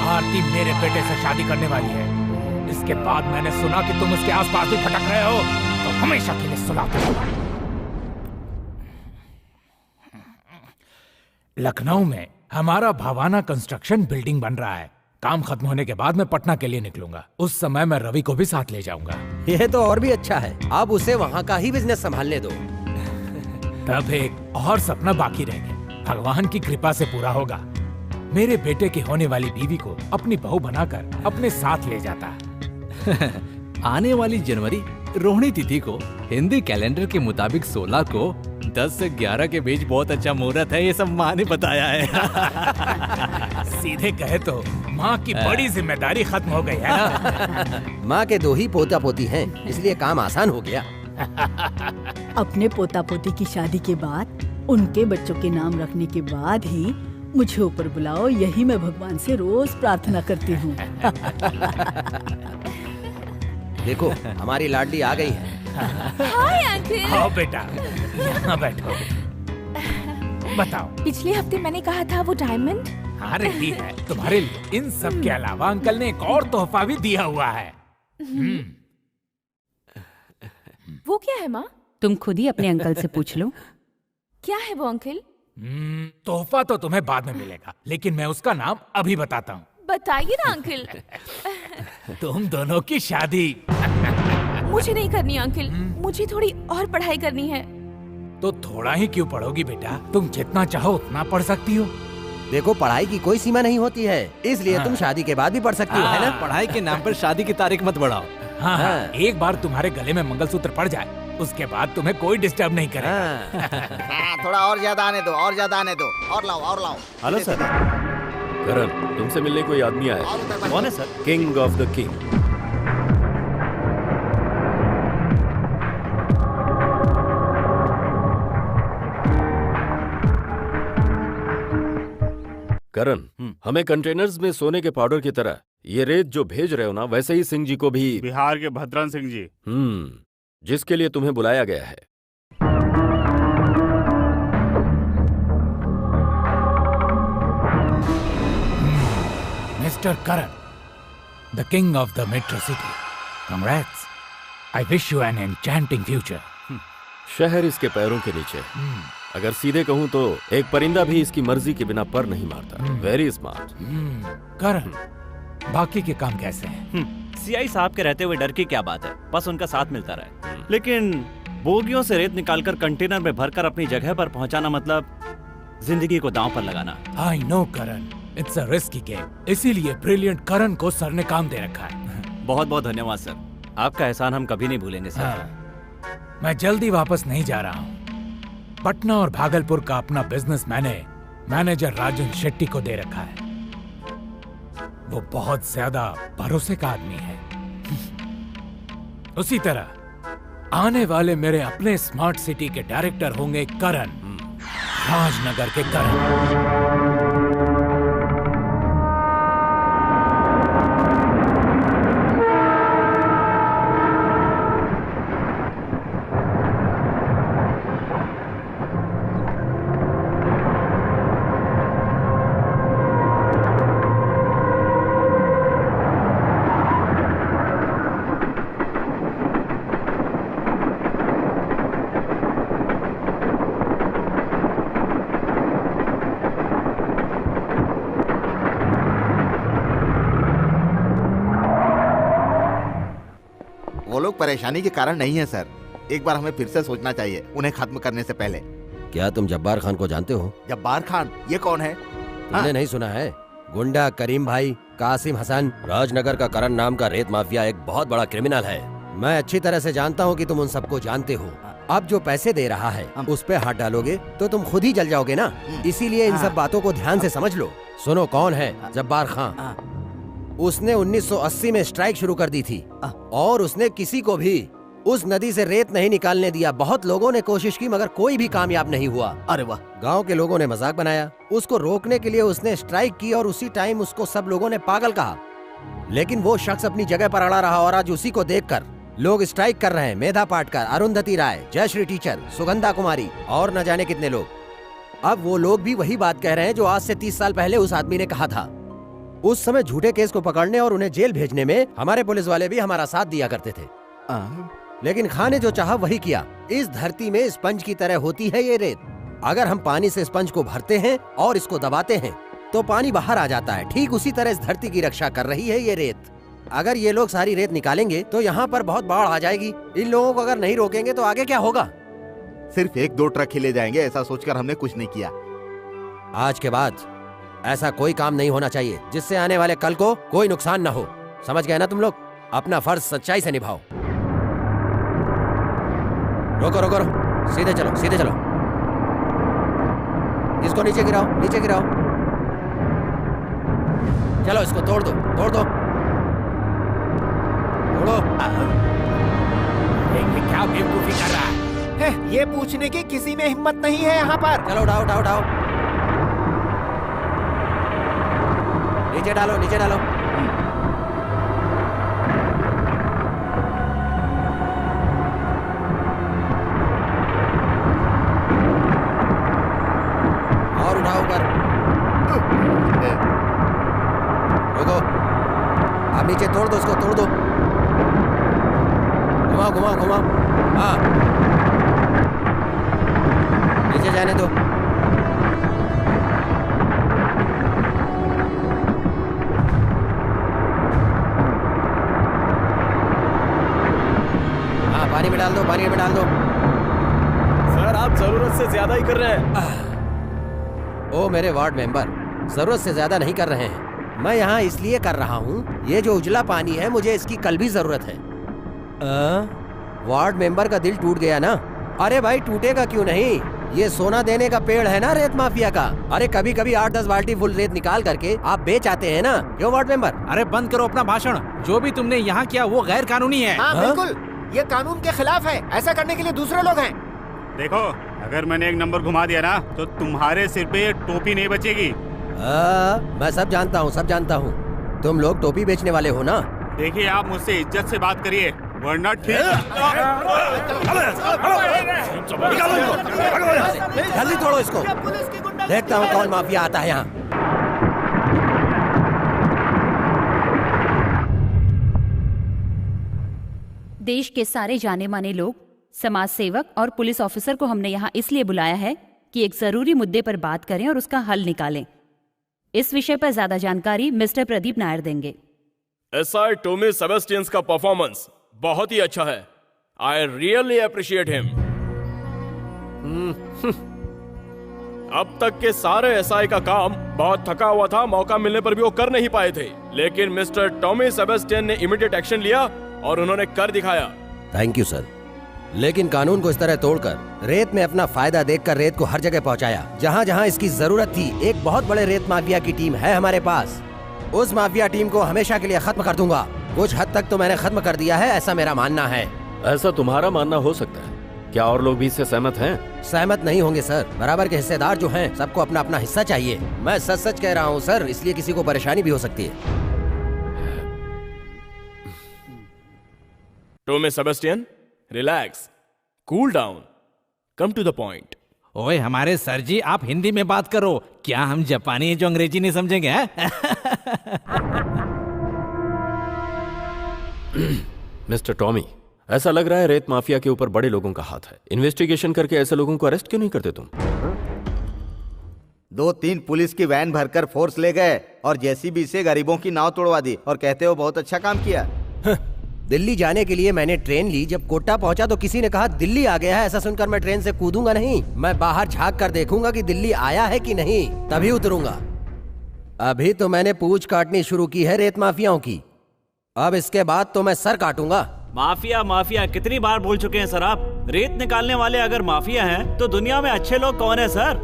आरती मेरे बेटे से शादी करने वाली है। इसके बाद मैंने सुना कि तुम उसके आसपास भी भटक रहे हो, तो हमेशा के लिए सुलाते रहो। लखनऊ में हमारा भावाना कंस्ट्रक्शन बिल्डिंग बन रहा है। काम खत्म होने के बाद मैं पटना के लिए निकलूंगा। उस समय मैं रवि को भी साथ ले जाऊंगा। यह तो और भी अच्छा है, आप उसे वहाँ का ही बिजनेस संभालने दो। तब एक और सपना बाकी रह गया, भगवान की कृपा से पूरा होगा। मेरे बेटे की होने वाली बीवी को अपनी बहू बनाकर अपने साथ ले जाता। आने वाली जनवरी रोहिणी तिथि को हिंदी कैलेंडर के मुताबिक 16 को 10 से 11 के बीच बहुत अच्छा मुहूर्त है, ये सब माँ ने बताया है। सीधे कहे तो माँ की बड़ी जिम्मेदारी खत्म हो गई है। माँ के 2 ही पोता पोती हैं, इसलिए काम आसान हो गया। अपने पोता पोती की शादी के बाद उनके बच्चों के नाम रखने के बाद ही मुझे ऊपर बुलाओ, यही मैं भगवान से रोज प्रार्थना करती हूँ। देखो हमारी लाडली आ गई है। Hi uncle. आओ बेटा, यहाँ बैठो। बताओ। पिछले हफ्ते मैंने कहा था वो डायमंड। हाँ रेडी है तुम्हारे लिए। इन सब के अलावा अंकल ने एक और तोहफा भी दिया हुआ है। वो क्या है माँ? तुम खुद ही अपने अंकल से पूछ लो। क्या है वो अंकल? तोहफा तो तुम्हें बाद में मिलेगा, लेकिन मैं उसका नाम अभी बताता हूँ। बताइए ना अंकल। तुम दोनों की शादी। मुझे नहीं करनी अंकल, मुझे थोड़ी और पढ़ाई करनी है। तो थोड़ा ही क्यों पढ़ोगी बेटा, तुम जितना चाहो उतना पढ़ सकती हो। देखो पढ़ाई की कोई सीमा नहीं होती है, इसलिए तुम शादी के बाद भी पढ़ सकती हो, है ना? पढ़ाई के नाम पर शादी की तारीख मत बढ़ाओ। हाँ, एक बार तुम्हारे गले में मंगलसूत्र पड़ जाए, उसके बाद तुम्हें कोई डिस्टर्ब नहीं करेगा। थोड़ा और ज्यादा आने दो, और ज्यादा आने दो, और लाओ, और लाओ। Hello sir. करण, तुमसे मिलने कोई आदमी आया है। कौन है sir? King of the king. Karan, हमें कंटेनर्स में सोने के पाउडर की तरह ये रेत जो भेज रहे हो ना, वैसे ही सिंह जी को भी। बिहार के भद्रन सिंह जी। जिसके लिए तुम्हें बुलाया गया है। Mister Karan, the king of the metro city, congrats. I wish you an enchanting future. शहर इसके पैरों के नीचे। अगर सीधे कहूं तो एक परिंदा भी इसकी मर्जी के बिना पर नहीं मारता। Very smart. करण, बाकी के काम कैसे हैं? सीआई साहब के रहते हुए डर की क्या बात है, बस उनका साथ मिलता रहे। लेकिन बोगियों से रेत निकालकर कंटेनर में भरकर अपनी जगह पर पहुंचाना मतलब जिंदगी को दांव पर लगाना। I know Karan, it's a risky game, इसीलिए ब्रिलियंट करण को सर ने काम दे रखा है। बहुत बहुत धन्यवाद सर, आपका एहसान हम कभी नहीं भूलेंगे सर। मैं जल्दी वापस नहीं जा रहा हूँ। पटना और भागलपुर का अपना बिजनेस मैंने मैनेजर राजन शेट्टी को दे रखा है। वो बहुत ज्यादा भरोसे का आदमी है। उसी तरह आने वाले मेरे अपने स्मार्ट सिटी के डायरेक्टर होंगे करण, राजनगर के करण। परेशानी के कारण नहीं है सर, एक बार हमें फिर से सोचना चाहिए उन्हें खत्म करने से पहले। क्या तुम जब्बार खान को जानते हो? जब्बार खान? ये कौन है? तुमने नहीं सुना है? गुंडा करीम भाई, कासिम हसन, राजनगर का करण नाम का रेत माफिया एक बहुत बड़ा क्रिमिनल है। मैं अच्छी तरह से जानता हूँ कि तुम उन सबको जानते हो। अब जो पैसे दे रहा है उस पे हाथ डालोगे तो तुम खुद ही जल जाओगे ना, इसीलिए इन सब बातों को ध्यान से समझ लो। सुनो, कौन है जब्बार खान? उसने 1980 में स्ट्राइक शुरू कर दी थी और उसने किसी को भी उस नदी से रेत नहीं निकालने दिया। बहुत लोगों ने कोशिश की मगर कोई भी कामयाब नहीं हुआ। अरे वाह! गांव के लोगों ने मजाक बनाया, उसको रोकने के लिए उसने स्ट्राइक की और उसी टाइम उसको सब लोगों ने पागल कहा। लेकिन वो शख्स अपनी जगह पर अड़ा रहा और आज उसी को देखकर लोग स्ट्राइक कर रहे हैं। मेधा पाटकर, अरुंधति राय, जयश्री टीचर, सुगंधा कुमारी और न जाने कितने लोग। अब वो लोग भी वही बात कह रहे हैं जो आज से 30 साल पहले उस आदमी ने कहा था। उस समय झूठे केस को पकड़ने और उन्हें जेल भेजने में हमारे पुलिस वाले भी हमारा साथ दिया करते थे। लेकिन खान ने जो चाहा वही किया। इस धरती में स्पंज की तरह होती है ये रेत। अगर हम पानी से स्पंज को भरते हैं और इसको दबाते हैं तो पानी बाहर आ जाता है। ठीक उसी तरह इस धरती की रक्षा कर रही है ये रेत। अगर ये लोग सारी रेत निकालेंगे तो यहाँ पर बहुत बाढ़ आ जाएगी। इन लोगों को अगर नहीं रोकेंगे तो आगे क्या होगा? सिर्फ 1-2 ट्रक ही ले जाएंगे, ऐसा सोचकर हमने कुछ नहीं किया। आज के बाद ऐसा कोई काम नहीं होना चाहिए जिससे आने वाले कल को कोई नुकसान न हो। समझ गए ना तुम लोग? अपना फर्ज सच्चाई से निभाओ। रोको रोको रोको, सीधे चलो सीधे चलो। इसको नीचे गिराओ, नीचे गिराओ। चलो इसको तोड़ दो, तोड़ दो, तोड़ो। ये क्या क्या बेवकूफी कर रहा है? ये पूछने की किसी में हिम्मत नहीं है यहाँ पर। चलो उठाओ उठाओ उठाओ, नीचे डालो नीचे डालो। और उठाओ ऊपर। रुको, अब नीचे तोड़ दो, उसको तोड़ दो। घुमाओ घुमाओ घुमाओ। हाँ, नीचे जाने दो। हाँ, पानी में डाल दो, पानी में डाल दो। सर आप जरूरत से ज्यादा ही कर रहे हैं। ओ मेरे वार्ड मेंबर, जरूरत से ज्यादा नहीं कर रहे हैं। मैं यहाँ इसलिए कर रहा हूँ, ये जो उजला पानी है मुझे इसकी कल भी जरूरत है। वार्ड मेंबर का दिल टूट गया ना? अरे भाई टूटेगा क्यों नहीं, ये सोना देने का पेड़ है ना रेत माफिया का। अरे कभी कभी 8-10 बाल्टी फुल रेत निकाल करके आप बेच आते हैं ना, क्यों वार्ड मेंबर? अरे बंद करो अपना भाषण, जो भी तुमने यहाँ किया वो गैर कानूनी है। हाँ बिल्कुल, ये कानून के खिलाफ है। ऐसा करने के लिए दूसरे लोग हैं। देखो, अगर मैंने एक नंबर घुमा दिया ना तो तुम्हारे सिर पे ये टोपी नहीं बचेगी। मैं सब जानता हूँ, सब जानता हूँ। तुम लोग टोपी बेचने वाले हो ना? देखिए आप मुझसे इज्जत से बात करिए, वरना जल्दी तोड़ो इसको, देखता हूँ कौन माफिया आता है यहाँ। देश के सारे जाने माने लोग, समाज सेवक और पुलिस ऑफिसर को हमने यहाँ इसलिए बुलाया है कि एक जरूरी मुद्दे पर बात करें और उसका हल निकालें। इस विषय पर ज्यादा जानकारी मिस्टर प्रदीप नायर देंगे। एसआई टॉमी सेबेस्टियंस का परफॉर्मेंस बहुत ही अच्छा है। I really appreciate him. अब तक के सारे एसआई का काम बहुत थका हुआ था, मौका मिलने पर भी वो कर नहीं पाए थे, लेकिन मिस्टर टॉमी सेबेस्टियन ने इमीडिएट एक्शन लिया और उन्होंने कर दिखाया। Thank you sir. लेकिन कानून को इस तरह तोड़कर रेत में अपना फायदा देखकर रेत को हर जगह पहुंचाया जहां जहां इसकी जरूरत थी। एक बहुत बड़े रेत माफिया की टीम है हमारे पास। उस माफिया टीम को हमेशा के लिए खत्म कर दूंगा। कुछ हद तक तो मैंने खत्म कर दिया है, ऐसा मेरा मानना है। ऐसा तुम्हारा मानना हो सकता है, क्या और लोग भी इससे सहमत हैं? सहमत नहीं होंगे सर, बराबर के हिस्सेदार जो हैं, सबको अपना अपना हिस्सा चाहिए। मैं सच सच कह रहा हूँ सर, इसलिए किसी को परेशानी भी हो सकती है। Tommy Sebastian, relax, cool down, come to the point. ओए हमारे सर जी, आप हिंदी में बात करो, क्या हम जापानी जो अंग्रेजी नहीं समझेंगे? मिस्टर टॉमी, ऐसा लग रहा है रेत माफिया के ऊपर बड़े लोगों का हाथ है। इन्वेस्टिगेशन करके ऐसे लोगों को अरेस्ट क्यों नहीं करते तुम? 2-3 पुलिस की वैन भरकर फोर्स ले गए और जेसीबी से गरीबों की नाव तोड़वा दी और कहते हो बहुत अच्छा काम किया। दिल्ली जाने के लिए मैंने ट्रेन ली, जब कोटा पहुंचा तो किसी ने कहा दिल्ली आ गया है। ऐसा सुनकर मैं ट्रेन से कूदूंगा नहीं, मैं बाहर झांक कर देखूंगा कि दिल्ली आया है कि नहीं, तभी उतरूंगा। अभी तो मैंने पूंछ काटनी शुरू की है रेत माफियाओं की, अब इसके बाद तो मैं सर काटूंगा। माफिया माफिया कितनी बार बोल चुके हैं सर आप? रेत निकालने वाले अगर माफिया हैं तो दुनिया में अच्छे लोग कौन है सर?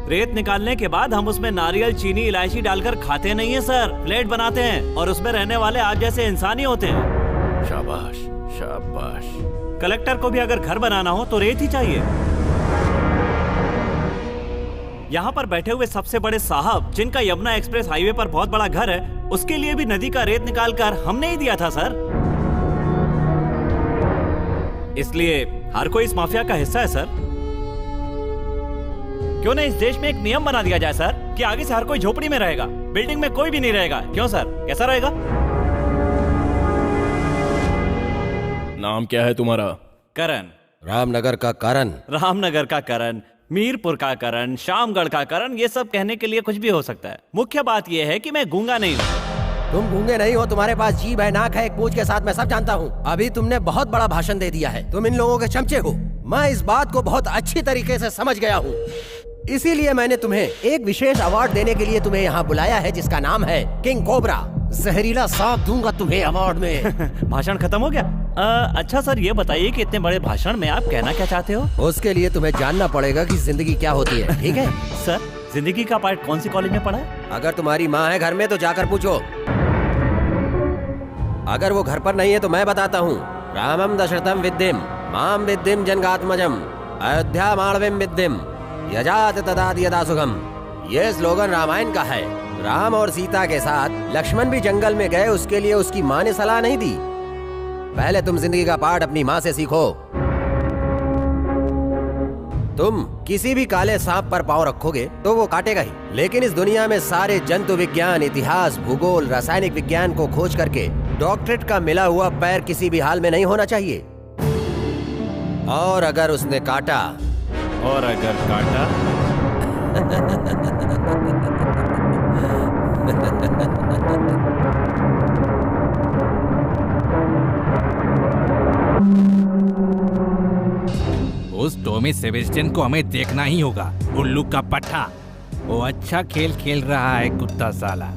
रेत निकालने के बाद हम उसमें नारियल, चीनी, इलायची डालकर खाते नहीं है सर, प्लेट बनाते हैं और उसमें रहने वाले आप जैसे इंसान ही होते हैं। शाबाश शाबाश। कलेक्टर को भी अगर घर बनाना हो तो रेत ही चाहिए। यहाँ पर बैठे हुए सबसे बड़े साहब, जिनका यमुना एक्सप्रेस हाईवे पर बहुत बड़ा घर है, उसके लिए भी नदी का रेत निकालकर हमने ही दिया था सर। इसलिए हर कोई इस माफिया का हिस्सा है सर। क्यों नहीं इस देश में एक नियम बना दिया जाए सर कि आगे से हर कोई झोपड़ी में रहेगा, बिल्डिंग में कोई भी नहीं रहेगा। क्यों सर, कैसा रहेगा? नाम क्या है तुम्हारा? करण। रामनगर का करण। रामनगर का करण, मीरपुर का करण, शामगढ़ का करण, ये सब कहने के लिए कुछ भी हो सकता है। मुख्य बात ये है कि मैं गूंगा नहीं हूँ। तुम गूंगे नहीं हो, तुम्हारे पास जीभ है, नाक है, एक पूंछ के साथ, मैं सब जानता हूँ। अभी तुमने बहुत बड़ा भाषण दे दिया है, तुम इन लोगों के चमचे हो। मैं इस बात को बहुत अच्छी तरीके से समझ गया हूँ, इसीलिए मैंने तुम्हें एक विशेष अवार्ड देने के लिए तुम्हें यहाँ बुलाया है, जिसका नाम है किंग कोबरा। जहरीला सांप दूंगा तुम्हें अवार्ड में। भाषण खत्म हो गया? अच्छा सर, ये बताइए कि इतने बड़े भाषण में आप कहना क्या चाहते हो? उसके लिए तुम्हें जानना पड़ेगा कि जिंदगी क्या होती है, ठीक है? सर, जिंदगी का पार्ट कौन सी कॉलेज में पढ़ा है? अगर तुम्हारी माँ है घर में तो जाकर पूछो। अगर वो घर पर नहीं है तो मैं बताता हूँ। रामम दशरथम विद्यम माम विद्यम जनगात्मजम अयोध्या माणविम विद्यम यजात तदाद यदा सुगम। ये स्लोगन रामायण का है। राम और सीता के साथ लक्ष्मण भी जंगल में गए, उसके लिए उसकी माँ ने सलाह नहीं दी। पहले तुम जिंदगी का पाठ अपनी माँ से सीखो। तुम किसी भी काले सांप पर पांव रखोगे तो वो काटेगा ही, लेकिन इस दुनिया में सारे जंतु विज्ञान, इतिहास, भूगोल, रासायनिक विज्ञान को खोज करके डॉक्टरेट का मिला हुआ पैर किसी भी हाल में नहीं होना चाहिए। और अगर उसने काटा उस टॉमी सेबेस्टियन को हमें देखना ही होगा। उल्लू का पट्टा, वो अच्छा खेल खेल रहा है कुत्ता साला।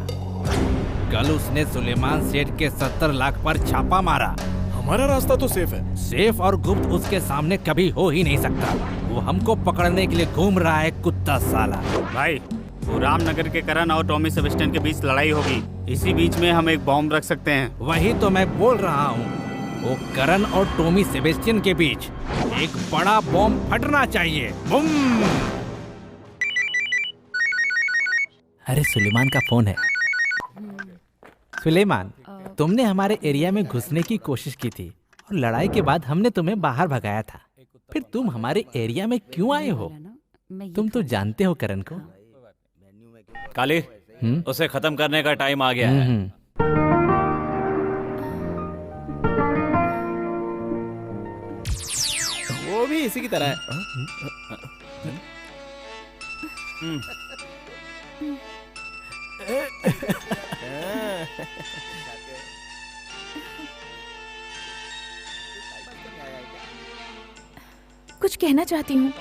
कल उसने सुलेमान सेठ के 70 लाख पर छापा मारा। हमारा रास्ता तो सेफ है। सेफ और गुप्त उसके सामने कभी हो ही नहीं सकता। वो हमको पकड़ने के लिए घूम रहा है कुत्ता साला। भाई, वो रामनगर के करण और टॉमी सेबेस्टियन के बीच लड़ाई होगी। इसी बीच में हम एक बॉम्ब रख सकते हैं। वही तो मैं बोल रहा हूँ, वो करण और टॉमी सेबेस्टियन के बीच एक बड़ा बॉम्ब फटना चाहिए। बूम! अरे सुलेमान का फोन है। सुलेमान, तुमने हमारे एरिया में घुसने की कोशिश की थी और लड़ाई के बाद हमने तुम्हें बाहर भगाया था। फिर तुम हमारे एरिया में क्यों आए हो? तुम तो जानते हो करण को। काली, उसे खत्म करने का टाइम आ गया है। वो भी इसी की तरह है। कुछ कहना चाहती हूँ।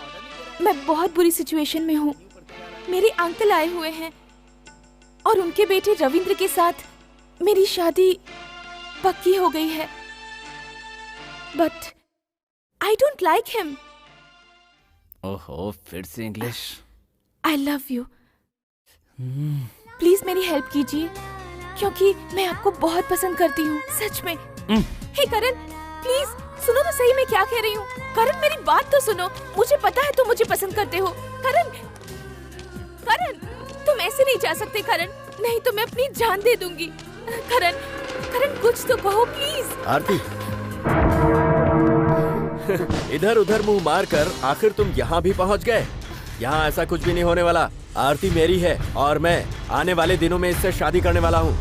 मैं बहुत बुरी सिचुएशन में हूँ। मेरे अंकल आए हुए हैं और उनके बेटे रविंद्र के साथ मेरी शादी पक्की हो गई है। But I don't like him. ओहो, फिर से English. I love you. Please मेरी हेल्प कीजिए, क्योंकि मैं आपको बहुत पसंद करती हूँ, सच में। हे करण, प्लीज सुनो तो सही, मैं क्या कह रही हूँ। करण, मेरी बात तो सुनो। मुझे पता है तुम मुझे पसंद करते हो। करण, करण, तुम ऐसे नहीं जा सकते करण, नहीं तो मैं अपनी जान दे दूंगी। करण, करण, कुछ तो कहो प्लीज। आरती, इधर उधर मुंह मारकर आखिर तुम यहाँ भी पहुँच गए। यहाँ ऐसा कुछ भी नहीं होने वाला। आरती मेरी है और मैं आने वाले दिनों में इससे शादी करने वाला हूँ।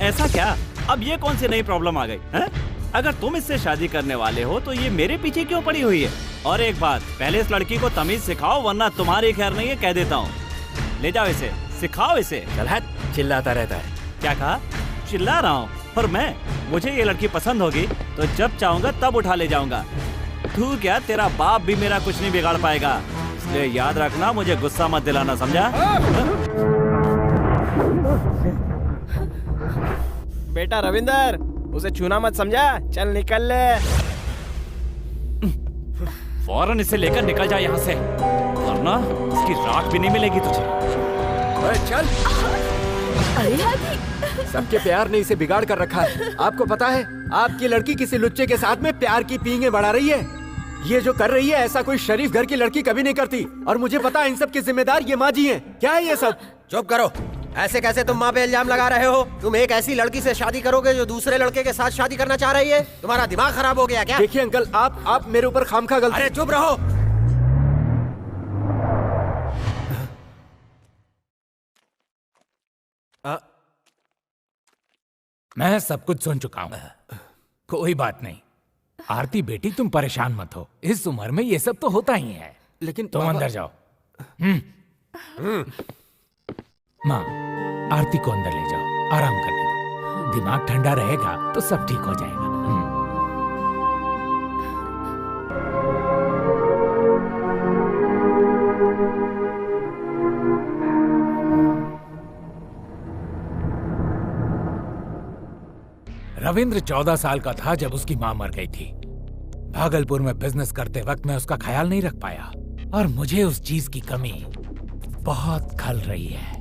ऐसा क्या? अब ये कौन सी नई प्रॉब्लम आ गई है? अगर तुम इससे शादी करने वाले हो तो ये मेरे पीछे क्यों पड़ी हुई है? और एक बात, पहले इस लड़की को तमीज सिखाओ, वरना तुम्हारी खैर नहीं है, कह देता हूँ। ले जाओ इसे, सिखाओ इसे। चल हट, चिल्लाता रहता है। क्या कहा? चिल्ला रहा हूँ? और मुझे ये लड़की पसंद होगी तो जब चाहूंगा तब उठा ले जाऊंगा। तू क्या, तेरा बाप भी मेरा कुछ नहीं बिगाड़ पाएगा। इसलिए याद रखना, मुझे गुस्सा मत दिलाना, समझा? बेटा रविंदर, उसे छूना मत, समझा? चल निकल ले। फौरन इसे लेकर निकल जा यहाँ से, वरना इसकी राख भी नहीं मिलेगी तुझे। चल। सबके प्यार ने इसे बिगाड़ कर रखा है। आपको पता है, आपकी लड़की किसी लुच्चे के साथ में प्यार की पींगे बढ़ा रही है। ये जो कर रही है, ऐसा कोई शरीफ घर की लड़की कभी नहीं करती। और मुझे पता है इन सब की जिम्मेदार ये माँ जी हैं। क्या है ये सब? चुप करो। ऐसे कैसे तुम माँ पे इल्जाम लगा रहे हो? तुम एक ऐसी लड़की से शादी करोगे जो दूसरे लड़के के साथ शादी करना चाह रही है? तुम्हारा दिमाग खराब हो गया क्या? देखिए अंकल, आप मेरे ऊपर खामखा गलती। अरे चुप रहो। मैं सब कुछ सुन चुका हूँ। कोई बात नहीं। आरती बेटी, तुम परेशान मत हो। इस उम्र में ये सब तो होता ही है। लेकिन तुम अंदर जाओ। माँ, आरती को अंदर ले जाओ, आराम करने दो। दिमाग ठंडा रहेगा तो सब ठीक हो जाएगा। रविंद्र 14 साल का था जब उसकी मां मर गई थी। भागलपुर में बिजनेस करते वक्त मैं उसका ख्याल नहीं रख पाया और मुझे उस चीज की कमी बहुत खल रही है।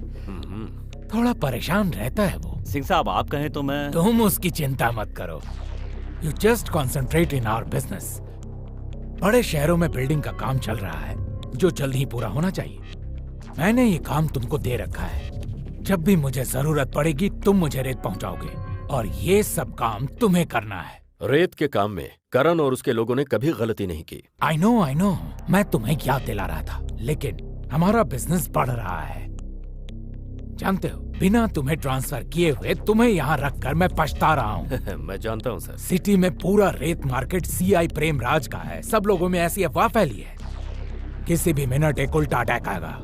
थोड़ा परेशान रहता है वो। सिंह साहब आप कहें तो मैं। तुम उसकी चिंता मत करो, you just concentrate in our business. बड़े शहरों में बिल्डिंग का काम चल रहा है जो जल्द ही पूरा होना चाहिए। मैंने ये काम तुमको दे रखा है, जब भी मुझे जरूरत पड़ेगी तुम मुझे रेत पहुंचाओगे और ये सब काम तुम्हें करना है। रेत के काम में करण और उसके लोगों ने कभी गलती नहीं की। आई नो, मैं तुम्हें याद दिला रहा था, लेकिन हमारा बिजनेस बढ़ रहा है। जानते हो, बिना तुम्हें ट्रांसफर किए हुए तुम्हें यहाँ रखकर मैं पछता रहा हूँ। मैं जानता हूँ सर। सिटी में पूरा रेत मार्केट सीआई प्रेमराज का है। सब लोगों में ऐसी अफवाह फैली है, किसी भी मिनट एक उल्टा अटैक आएगा।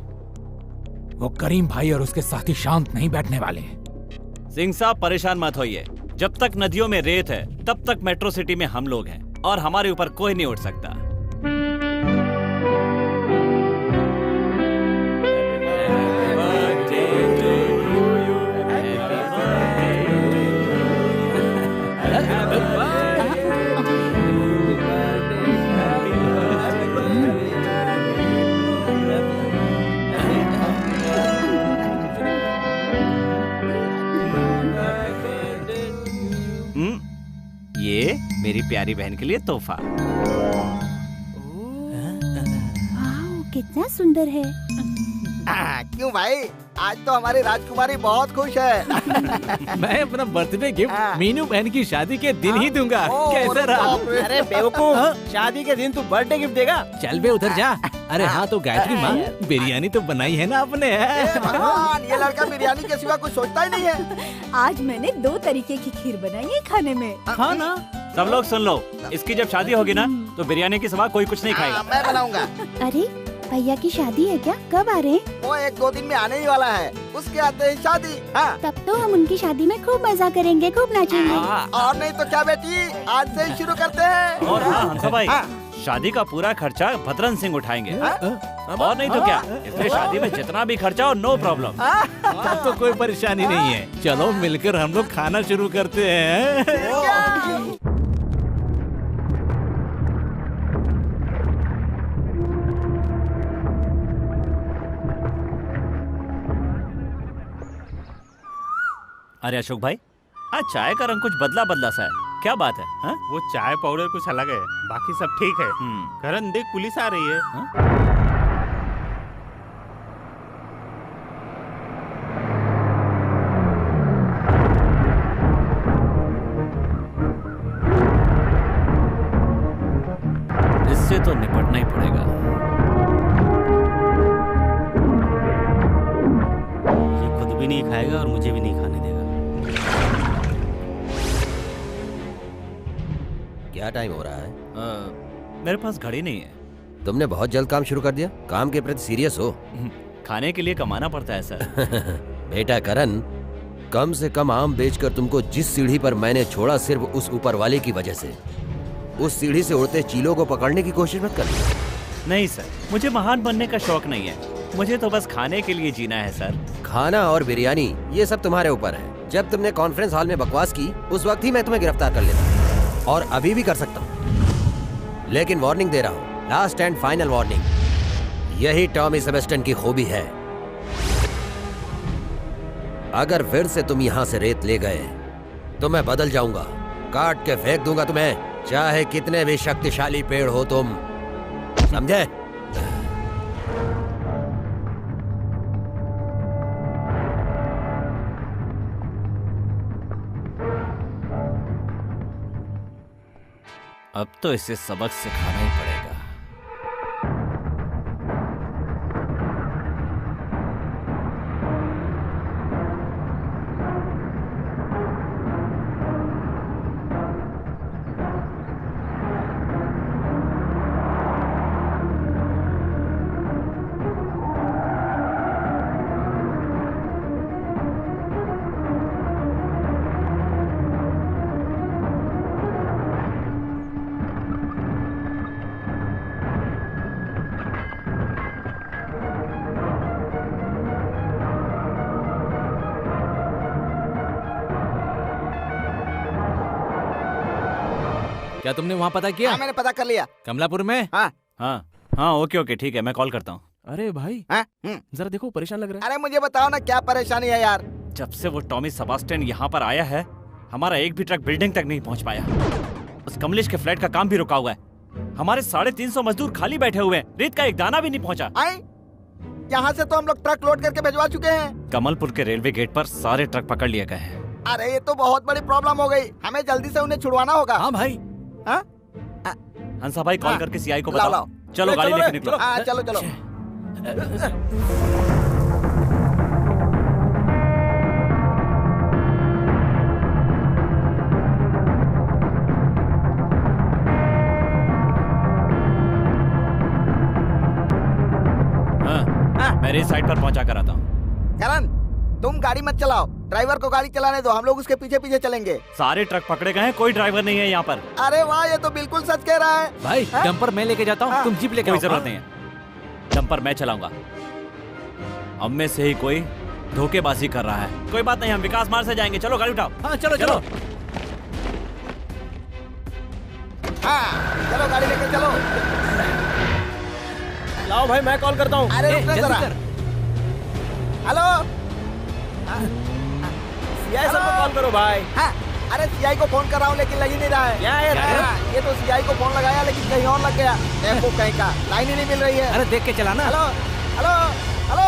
वो करीम भाई और उसके साथी शांत नहीं बैठने वाले। सिंह साहब परेशान मत होइए, जब तक नदियों में रेत है तब तक मेट्रो सिटी में हम लोग हैं और हमारे ऊपर कोई नहीं उठ सकता। ये मेरी प्यारी बहन के लिए तोहफा। वाह, कितना सुंदर है। क्यों भाई, आज तो हमारी राजकुमारी बहुत खुश है। मैं अपना बर्थडे गिफ्ट मीनू बहन की शादी के दिन ही दूंगा। कैसा रहा? अरे बेवकूफ, शादी के दिन तू बर्थडे गिफ्ट देगा? चल बे उधर जा। अरे हाँ तो गायत्री माँ, बिरयानी तो बनाई है ना आपने? भगवान, ये लड़का बिरयानी के सिवा कुछ सोचता ही नहीं है। आज मैंने 2 तरीके की खीर बनाई है खाने में। खाना? सब लोग सुन लो, इसकी जब शादी होगी ना तो बिरयानी के सिवा कोई कुछ नहीं खाएगा। मैं बनाऊंगा। अरे भैया की शादी है क्या? कब आ रहे हैं? वो 1-2 दिन में आने ही वाला है, उसके आते ही शादी। हाँ। तब तो हम उनकी शादी में खूब मजा करेंगे, खूब नाचेंगे। और नहीं तो क्या बेटी, आज से ही शुरू करते हैं। और हाँ हंसा भाई, शादी का पूरा खर्चा भद्रन सिंह उठाएंगे। और नहीं तो क्या, इसलिए शादी में जितना भी खर्चा हो नो प्रॉब्लम। तब तो कोई परेशानी नहीं है। चलो मिलकर हम लोग खाना शुरू करते हैं। अरे अशोक भाई, आज चाय का रंग कुछ बदला बदला सा है, क्या बात है? हा? वो चाय पाउडर कुछ अलग है, बाकी सब ठीक है। करण देख, पुलिस आ रही है। इससे तो निपटना ही पड़ेगा। ये खुद भी नहीं खाएगा और मुझे भी नहीं खाने देगा। क्या टाइम हो रहा है? मेरे पास घड़ी नहीं है। तुमने बहुत जल्द काम शुरू कर दिया। काम के प्रति सीरियस हो। खाने के लिए कमाना पड़ता है सर। बेटा करण, कम से कम आम बेचकर तुमको जिस सीढ़ी पर मैंने छोड़ा, सिर्फ उस ऊपर वाले की वजह से। उस सीढ़ी से उड़ते चीलों को पकड़ने की कोशिश मत करना। नहीं सर, मुझे महान बनने का शौक नहीं है, मुझे तो बस खाने के लिए जीना है सर। खाना और बिरयानी ये सब तुम्हारे ऊपर है। जब तुमने कॉन्फ्रेंस हॉल में बकवास की, उस वक्त ही मैं तुम्हें गिरफ्तार कर लेता, और अभी भी कर सकता हूँ। लेकिन वार्निंग दे रहा हूँ, लास्ट एंड फाइनल वार्निंग। यही टॉमी सेबेस्टियन की खूबी है। अगर फिर से तुम यहाँ से रेत ले गए तो मैं बदल जाऊंगा, काट के फेंक दूंगा तुम्हें, चाहे कितने भी शक्तिशाली पेड़ हो तुम, समझे? अब तो इसे सबक सिखाना ही पड़ेगा। क्या तुमने वहाँ पता किया? हाँ, मैंने पता कर लिया। कमलापुर में? हाँ हाँ ओके ओके ठीक है, मैं कॉल करता हूँ। अरे भाई हाँ? जरा देखो, परेशान लग रहा है। अरे मुझे बताओ ना, क्या परेशानी है यार? जब से वो टॉमी सेबास्टियन यहाँ पर आया है, हमारा एक भी ट्रक बिल्डिंग तक नहीं पहुँच पाया। उस कमलेश के फ्लैट का काम भी रुका हुआ है। हमारे 350 मजदूर खाली बैठे हुए हैं। रेत का एक दाना भी नहीं पहुँचा। यहाँ से तो हम लोग ट्रक लोड करके भिजवा चुके हैं। कमलपुर के रेलवे गेट पर सारे ट्रक पकड़ लिए गए हैं। अरे ये तो बहुत बड़ी प्रॉब्लम हो गई, हमें जल्दी से उन्हें छुड़वाना होगा। हाँ भाई। हंसा भाई कॉल करके सीआई को लाओ, बताओ। लाओ। चलो गाड़ी लेके निकलो। चलो चलो। मैं रेस साइड पर पहुंचा कर आता हूँ। करण, तुम गाड़ी मत चलाओ, ड्राइवर को गाड़ी चलाने दो, हम लोग उसके पीछे पीछे चलेंगे। सारे ट्रक पकड़े गए हैं, कोई ड्राइवर नहीं है यहाँ पर। अरे वाह, ये तो बिल्कुल सच कह रहा है। भाई डंपर मैं लेके जाता हूँ, तुम जीप लेके कोई आओ। जरूरत नहीं है, डंपर मैं चलाऊंगा। अब में से ही कोई धोखेबाजी कर रहा है। कोई बात नहीं, हम विकास मार्ग से जाएंगे। चलो गाड़ी उठाओ। हाँ चलो चलो। हाँ चलो गाड़ी लेके चलो। लाओ भाई, मैं कॉल करता हूँ। अरे रुक जरा। हेलो, सीआई सर को कॉल करो भाई। हाँ, अरे सीआई को फोन कर रहा हूँ लेकिन लग ही नहीं रहा है। क्या है यार? ये तो सीआई को फोन लगाया लेकिन कहीं और लग गया। टेम्पो कहीं का, लाइन ही नहीं मिल रही है। अरे देख के चलाना। Hello hello hello.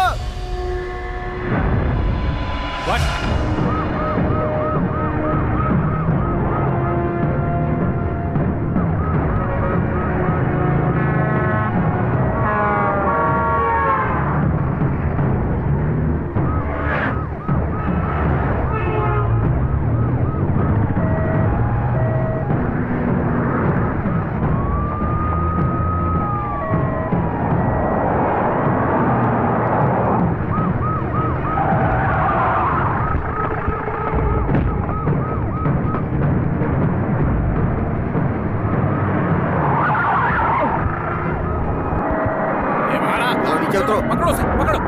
नीचे उतरो। पकड़ो उसे, पकड़ो।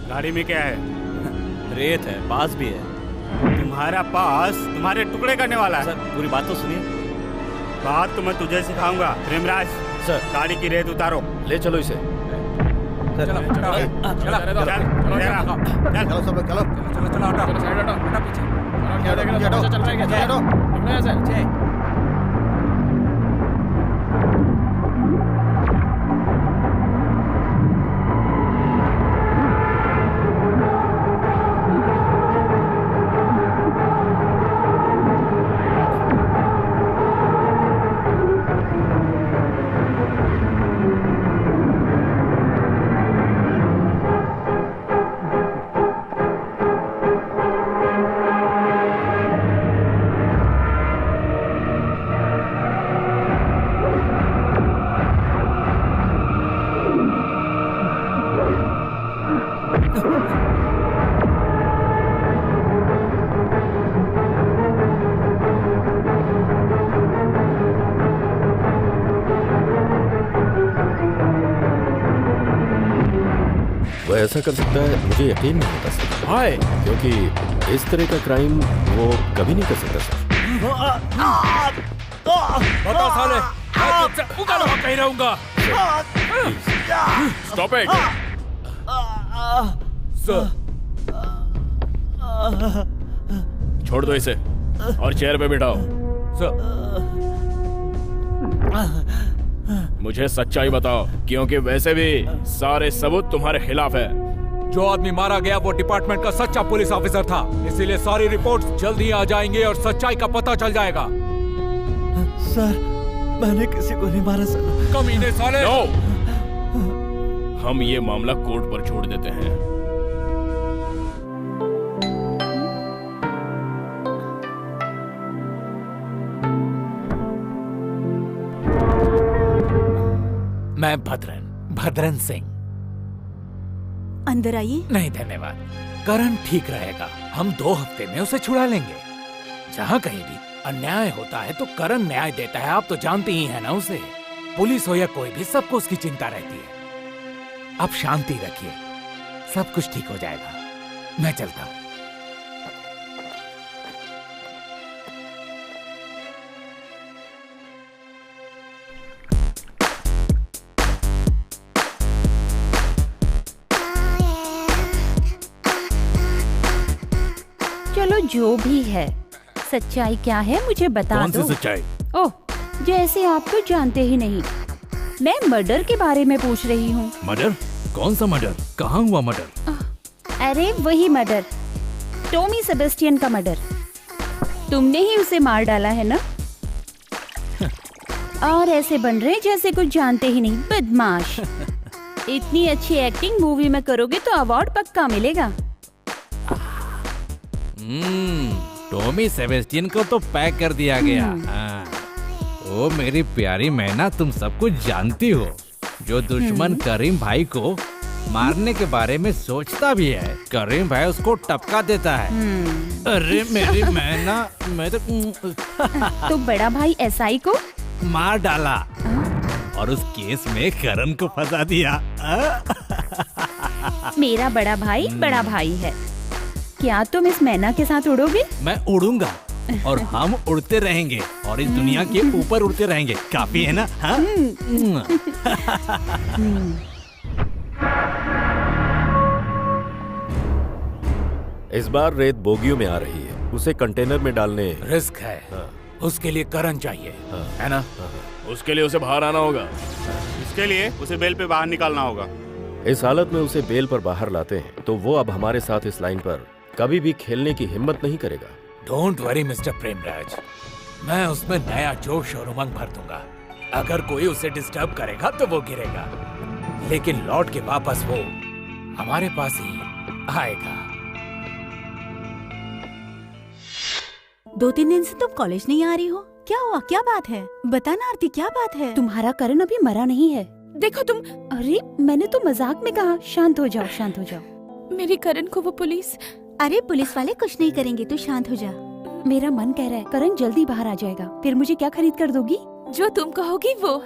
गाड़ी में क्या है? रेत है, पास भी है। तुम्हारा पास तुम्हारे टुकड़े करने वाला है। सर पूरी बात तो सुनिए। बात तो मैं तुझे सिखाऊंगा। प्रेमराज सर, गाड़ी की रेत उतारो। ले चलो इसे। चलो सब लोग चलो। वह ऐसा कर सकता है, मुझे यकीन नहीं होता सर। हाय, क्योंकि इस तरह का क्राइम वो कभी नहीं कर सकता सर। बताओ साले, मैं तुझसे उंगल वहाँ कहीं रहूंगा। Stop it. सर, छोड़ दो इसे और चेयर पे बिठाओ। सर, मुझे सच्चाई बताओ, क्योंकि वैसे भी सारे सबूत तुम्हारे खिलाफ है। जो आदमी मारा गया वो डिपार्टमेंट का सच्चा पुलिस ऑफिसर था, इसीलिए सारी रिपोर्ट्स जल्द ही आ जाएंगे और सच्चाई का पता चल जाएगा। सर, मैंने किसी को नहीं मारा सर। कमीने साले। नो! हम ये मामला कोर्ट पर छोड़ देते हैं। मैं भद्रन सिंह अंदर आइए। नहीं धन्यवाद, करण ठीक रहेगा। हम 2 हफ्ते में उसे छुड़ा लेंगे। जहाँ कहीं भी अन्याय होता है तो करण न्याय देता है, आप तो जानते ही हैं ना उसे। पुलिस हो या कोई भी, सबको उसकी चिंता रहती है। आप शांति रखिए, सब कुछ ठीक हो जाएगा। मैं चलता हूँ। चलो जो भी है, सच्चाई क्या है मुझे बता कौन दो। सी सच्चाई? ओह, जैसे आप तो जानते ही नहीं। मैं मर्डर के बारे में पूछ रही हूँ। मर्डर? कौन सा मर्डर? कहाँ हुआ मर्डर? अरे वही मर्डर, टॉमी सेबेस्टियन का मर्डर। तुमने ही उसे मार डाला है ना? और ऐसे बन रहे जैसे कुछ जानते ही नहीं, बदमाश। इतनी अच्छी एक्टिंग मूवी में करोगे तो अवार्ड पक्का मिलेगा। टॉमी सेबेस्टियन को तो पैक कर दिया गया। ओ मेरी प्यारी मैना, तुम सब कुछ जानती हो। जो दुश्मन करीम भाई को मारने के बारे में सोचता भी है, करीम भाई उसको टपका देता है। अरे मेरी मैना, मैं तो बड़ा भाई एसआई को मार डाला और उस केस में करण को फंसा दिया। मेरा बड़ा भाई है। क्या तुम इस मैना के साथ उड़ोगे? मैं उड़ूंगा और हम उड़ते रहेंगे और इस दुनिया के ऊपर उड़ते रहेंगे। काफी है ना? हाँ? इस बार रेत बोगियों में आ रही है, उसे कंटेनर में डालने रिस्क है। उसके लिए करण चाहिए, है ना? उसके लिए उसे बाहर आना होगा। इसके लिए उसे बेल पे बाहर निकालना होगा। इस हालत में उसे बेल पर बाहर लाते हैं तो वो अब हमारे साथ इस लाइन पर कभी भी खेलने की हिम्मत नहीं करेगा। डोंट वरी मिस्टर प्रेमराज, मैं उसमें नया जोश और उमंग भर दूंगा। अगर कोई उसे डिस्टर्ब करेगा तो वो गिरेगा, लेकिन लौट के वापस वो हमारे पास ही आएगा। 2-3 दिन से तुम कॉलेज नहीं आ रही हो, क्या हुआ? क्या बात है? बता ना आरती, क्या बात है? तुम्हारा करण अभी मरा नहीं है। देखो तुम। अरे मैंने तो मजाक में कहा। शांत हो जाओ, शांत हो जाओ। मेरी करण को वो पुलिस। अरे पुलिस वाले कुछ नहीं करेंगे, तू शांत हो जा। मेरा मन कह रहा है करण जल्दी बाहर आ जाएगा। फिर मुझे क्या खरीद कर दोगी? जो तुम कहोगी वो।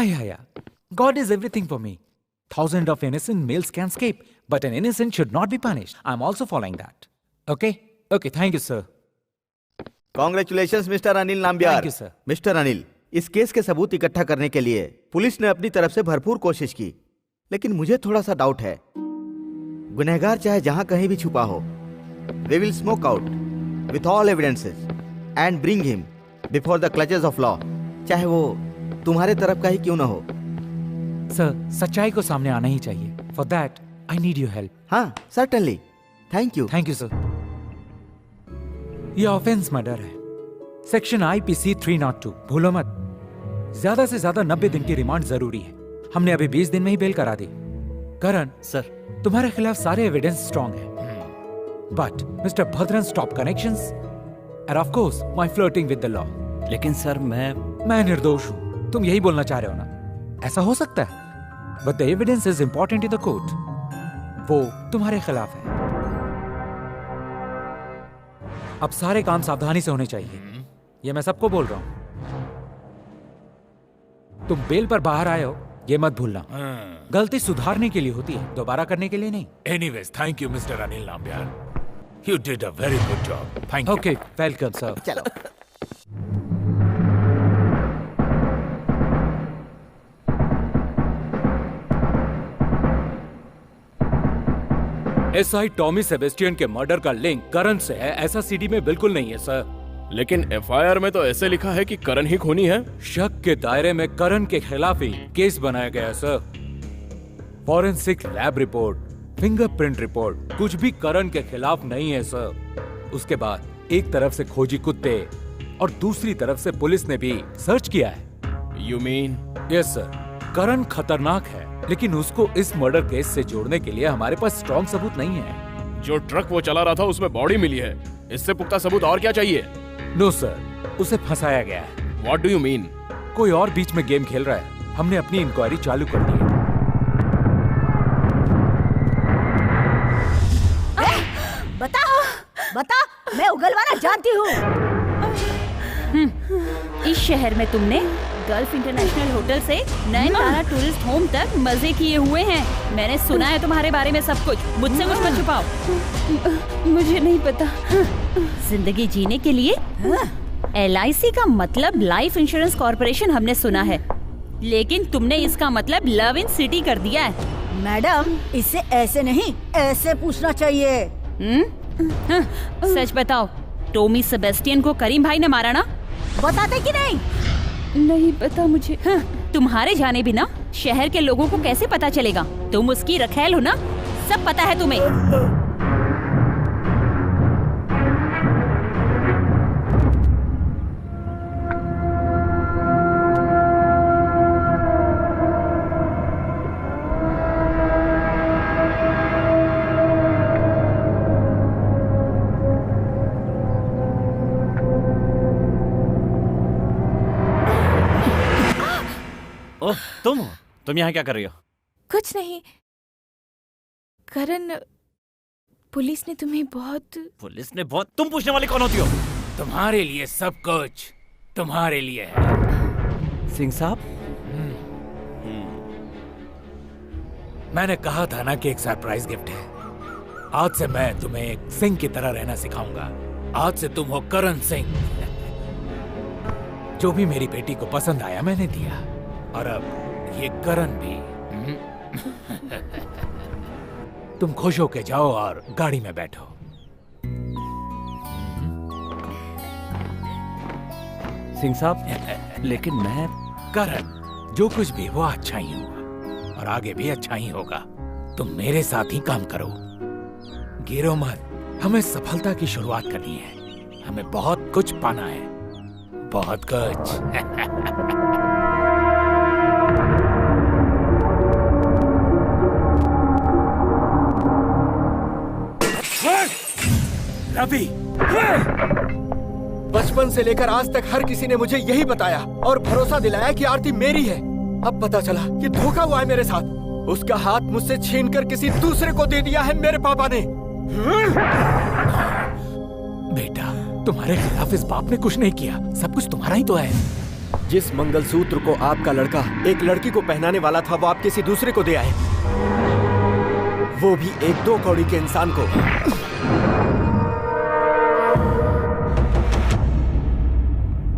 Yeah. God is everything for me. Thousands of innocent males can escape, but an innocent should not be punished. I'm also following that. Okay, thank you, sir. Congratulations, mister Anil Nambiar. Thank you, sir. Mister Anil, इस केस के सबूत इकट्ठा करने के लिए पुलिस ने अपनी तरफ से भरपूर कोशिश की, लेकिन मुझे थोड़ा सा डाउट है। गुनहगार चाहे जहां कहीं भी छुपा हो, we will smoke out with all evidences and bring him before the clutches of law, चाहे वो तुम्हारे तरफ का ही क्यों ना हो। सर, सच्चाई को सामने आना ही चाहिए। For that, I need your help. हाँ, certainly. Thank you. Thank you, sir. ये ऑफेंस मर्डर है, सेक्शन IPC 302। भूलो मत। ज्यादा से ज्यादा 90 दिन की रिमांड जरूरी है। हमने अभी 20 दिन में ही बेल करा दी। करण सर, तुम्हारे खिलाफ सारे एविडेंस स्ट्रॉन्ग है, but mister Bhadran stop connections and of course my flirting with the law. लेकिन सर मैं निर्दोष हूँ, तुम यही बोलना चाह रहे हो ना? ऐसा हो सकता है, but the evidence is important in the court. वो तुम्हारे खिलाफ है। अब सारे काम सावधानी से होने चाहिए। ये मैं सबको बोल रहा हूं। तुम बेल पर बाहर आए हो, ये मत भूलना। गलती सुधारने के लिए होती है, दोबारा करने के लिए नहीं। Anyways, thank you mister Anil Nambiar. You did a very good job. Thank you. Okay, welcome, sir. चलो। एसआई टॉमी सेबेस्टियन के मर्डर का लिंक करण से है, ऐसा सीडी में बिल्कुल नहीं है सर। लेकिन एफआईआर में तो ऐसे लिखा है कि करण ही खूनी है। शक के दायरे में करण के खिलाफ ही केस बनाया गया है sir. Forensic lab report, fingerprint report, कुछ भी करण के खिलाफ नहीं है सर। उसके बाद एक तरफ से खोजी कुत्ते और दूसरी तरफ से पुलिस ने भी सर्च किया है। You mean? यस सर, करण खतरनाक है, लेकिन उसको इस मर्डर केस से जोड़ने के लिए हमारे पास स्ट्रॉन्ग सबूत नहीं है। जो ट्रक वो चला रहा था उसमें बॉडी मिली है, इससे पुख्ता सबूत और क्या चाहिए? नो सर, उसे फंसाया गया है। What do you mean? कोई और बीच में गेम खेल रहा है। हमने अपनी इंक्वायरी चालू कर दी है। बता, मैं उगलवाना जानती हूँ। इस शहर में तुमने गल्फ इंटरनेशनल होटल से नयनतारा टूरिस्ट होम तक मजे किए हुए हैं। मैंने सुना है तुम्हारे बारे में सब कुछ। मुझसे कुछ मत छुपाओ। मुझे नहीं पता। जिंदगी जीने के लिए LIC का मतलब लाइफ इंश्योरेंस कॉर्पोरेशन हमने सुना है, लेकिन तुमने इसका मतलब लव इन सिटी कर दिया है। मैडम, इससे ऐसे नहीं, ऐसे पूछना चाहिए। सच बताओ, टॉमी सेबेस्टियन को करीम भाई ने मारा ना? बताते कि नहीं? नहीं पता मुझे। तुम्हारे जाने बिना शहर के लोगों को कैसे पता चलेगा? तुम उसकी रखैल हो ना, सब पता है तुम्हें। ओह, तुम यहाँ क्या कर रही हो? कुछ नहीं। करण, पुलिस ने तुम्हें बहुत। तुम पूछने वाली कौन होती हो? तुम्हारे लिए सब कुछ तुम्हारे लिए है। सिंह साहब, मैंने कहा था ना कि एक सरप्राइज गिफ्ट है। आज से मैं तुम्हें एक सिंह की तरह रहना सिखाऊंगा। आज से तुम हो करण सिंह। जो भी मेरी बेटी को पसंद आया मैंने दिया, और अब ये करण भी। तुम खुश होके जाओ और गाड़ी में बैठो। सिंह साहब, लेकिन मैं करण, जो कुछ भी वो अच्छा ही होगा और आगे भी अच्छा ही होगा। तुम मेरे साथ ही काम करो, गिरो मत। हमें सफलता की शुरुआत करनी है। हमें बहुत कुछ पाना है, बहुत कुछ। रवि, बचपन से लेकर आज तक हर किसी ने मुझे यही बताया और भरोसा दिलाया कि आरती मेरी है। अब पता चला कि धोखा हुआ है मेरे साथ। उसका हाथ मुझसे छीनकर किसी दूसरे को दे दिया है मेरे पापा ने। बेटा, तुम्हारे खिलाफ इस बाप ने कुछ नहीं किया। सब कुछ तुम्हारा ही तो है। जिस मंगलसूत्र को आपका लड़का एक लड़की को पहनाने वाला था, वो आप किसी दूसरे को दे आए, वो भी एक 2 कौड़ी के इंसान को।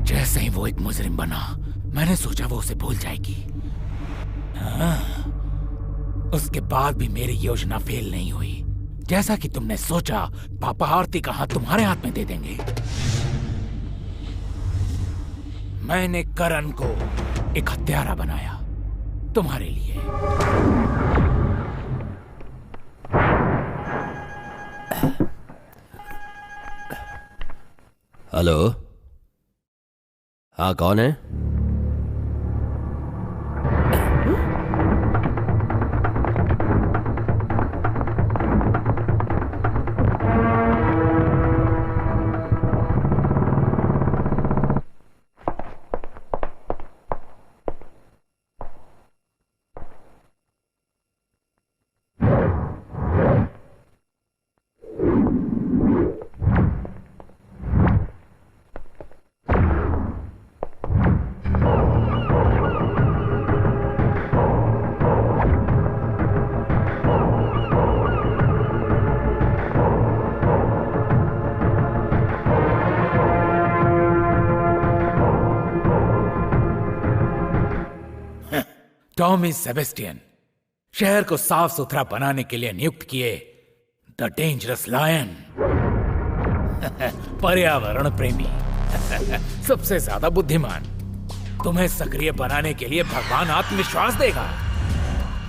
जैसे ही वो एक मुजरिम बना, मैंने सोचा वो उसे भूल जाएगी। हाँ, उसके बाद भी मेरी योजना फेल नहीं हुई। जैसा कि तुमने सोचा, पापा आरती का हाथ तुम्हारे हाथ में दे देंगे। मैंने करण को एक हत्यारा बनाया तुम्हारे लिए। हेलो, हाँ कौन है? टॉमी सेबेस्टियन शहर को साफ सुथरा बनाने के लिए नियुक्त किए द डेंजरस लायन, पर्यावरण प्रेमी, सबसे ज्यादा बुद्धिमान। तुम्हें सक्रिय बनाने के लिए भगवान आत्मविश्वास देगा।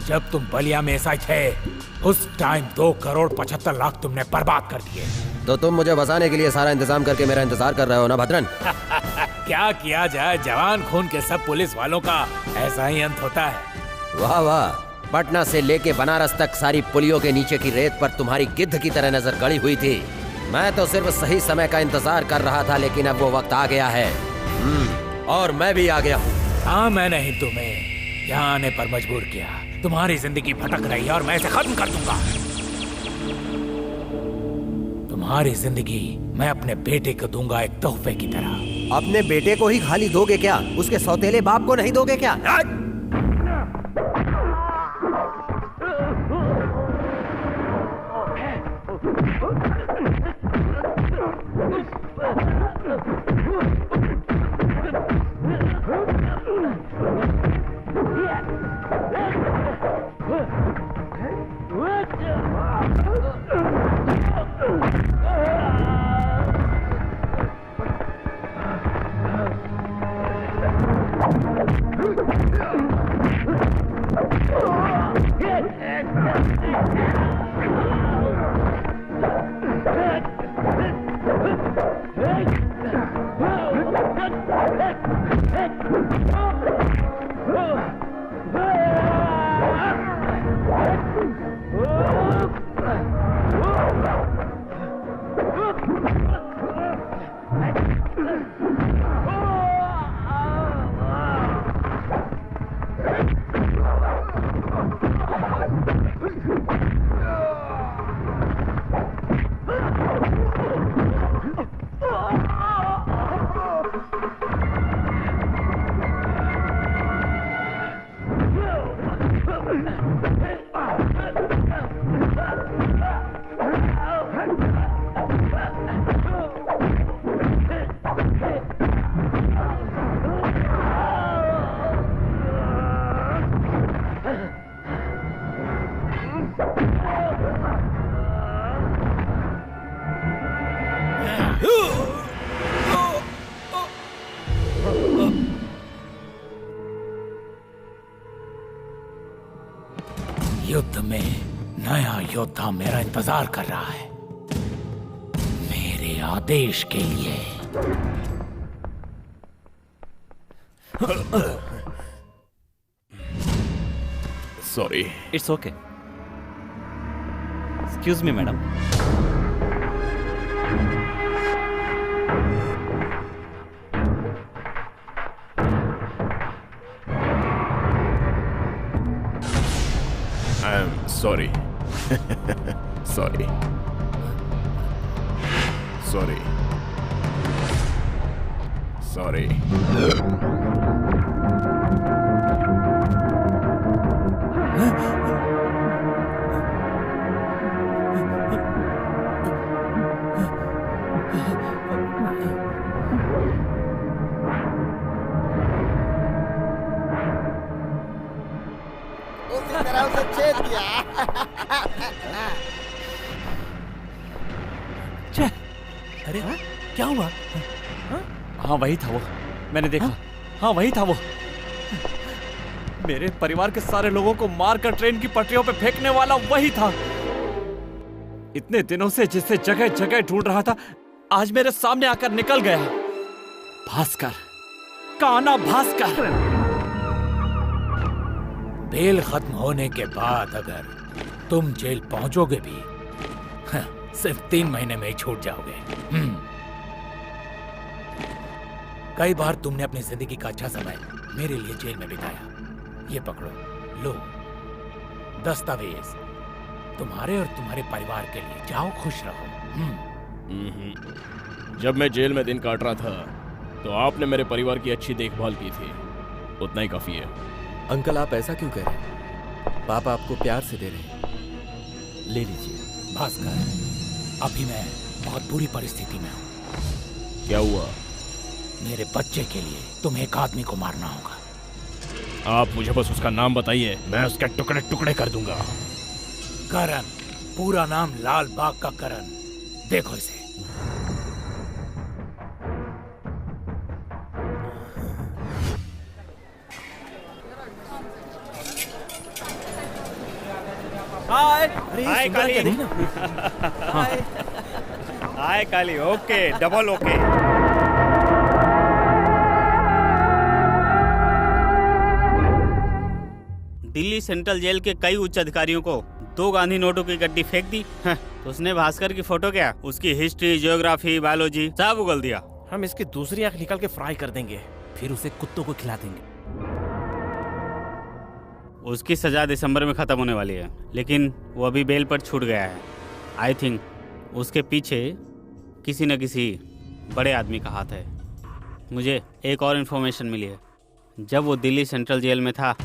जब तुम बलिया में एसआई थे उस टाइम 2,75,00,000 तुमने बर्बाद कर दिए। तो तुम मुझे बचाने के लिए सारा इंतजाम करके मेरा इंतजार कर रहे हो ना भद्रन? क्या किया जाए, जवान खून के सब पुलिस वालों का ऐसा ही अंत होता है। वाह वाह, पटना से लेके बनारस तक सारी पुलियों के नीचे की रेत पर तुम्हारी गिद्ध की तरह नजर गड़ी हुई थी। मैं तो सिर्फ सही समय का इंतजार कर रहा था, लेकिन अब वो वक्त आ गया है। और मैं भी आ गया हूँ। हाँ, मैंने ही तुम्हें यहाँ आने पर मजबूर किया। तुम्हारी जिंदगी भटक रही है और मैं इसे खत्म कर दूंगा। तुम्हारी जिंदगी मैं अपने बेटे को दूंगा एक तोहफे की तरह। अपने बेटे को ही खाली दोगे क्या? उसके सौतेले बाप को नहीं दोगे क्या? युद्ध में नया योद्धा मेरा इंतजार कर रहा है, मेरे आदेश के लिए। Sorry. It's okay. Excuse me madam. Sorry. Sorry. Sorry. Sorry. अरे क्या हुआ? हाँ वही था वो, मैंने देखा। हाँ वही था वो, मेरे परिवार के सारे लोगों को मारकर ट्रेन की पटरियों पे फेंकने वाला वही था। इतने दिनों से जिसे जगह जगह ढूंढ रहा था, आज मेरे सामने आकर निकल गया। भास्कर, काना भास्कर। बेल खत्म होने के बाद अगर तुम जेल पहुंचोगे भी, सिर्फ 3 महीने में ही छूट जाओगे। कई बार तुमने अपनी जिंदगी का अच्छा समय मेरे लिए जेल में बिताया। ये पकड़ो, लो दस्तावेज, तुम्हारे और तुम्हारे परिवार के लिए। जाओ, खुश रहो। जब मैं जेल में दिन काट रहा था तो आपने मेरे परिवार की अच्छी देखभाल की थी, उतना ही काफी है। अंकल आप ऐसा क्यों कह रहे हैं? पापा आपको प्यार से दे रहे हैं, ले लीजिए। भास्कर, अभी मैं बहुत बुरी परिस्थिति में हूँ। क्या हुआ? मेरे बच्चे के लिए तुम्हें एक आदमी को मारना होगा। आप मुझे बस उसका नाम बताइए, मैं उसके टुकड़े टुकड़े कर दूंगा। करण, पूरा नाम लाल बाग का करण। देखो इसे। हाय हाय काली। हाय Kali. Okay, double okay. Delhi central jail के कई उच्च अधिकारियों को 2 गांधी नोटों की गड्डी फेंक दी। तो उसने भास्कर की फोटो क्या, उसकी हिस्ट्री, जियोग्राफी, बायोलॉजी सब उगल दिया। हम इसकी दूसरी आंख निकाल के फ्राई कर देंगे, फिर उसे कुत्तों को खिला देंगे। उसकी सजा दिसंबर में खत्म होने वाली है, लेकिन वो अभी बेल पर छूट गया है। आई थिंक उसके पीछे किसी न किसी बड़े आदमी का हाथ है। मुझे एक और इन्फॉर्मेशन मिली है। जब वो दिल्ली सेंट्रल जेल में था,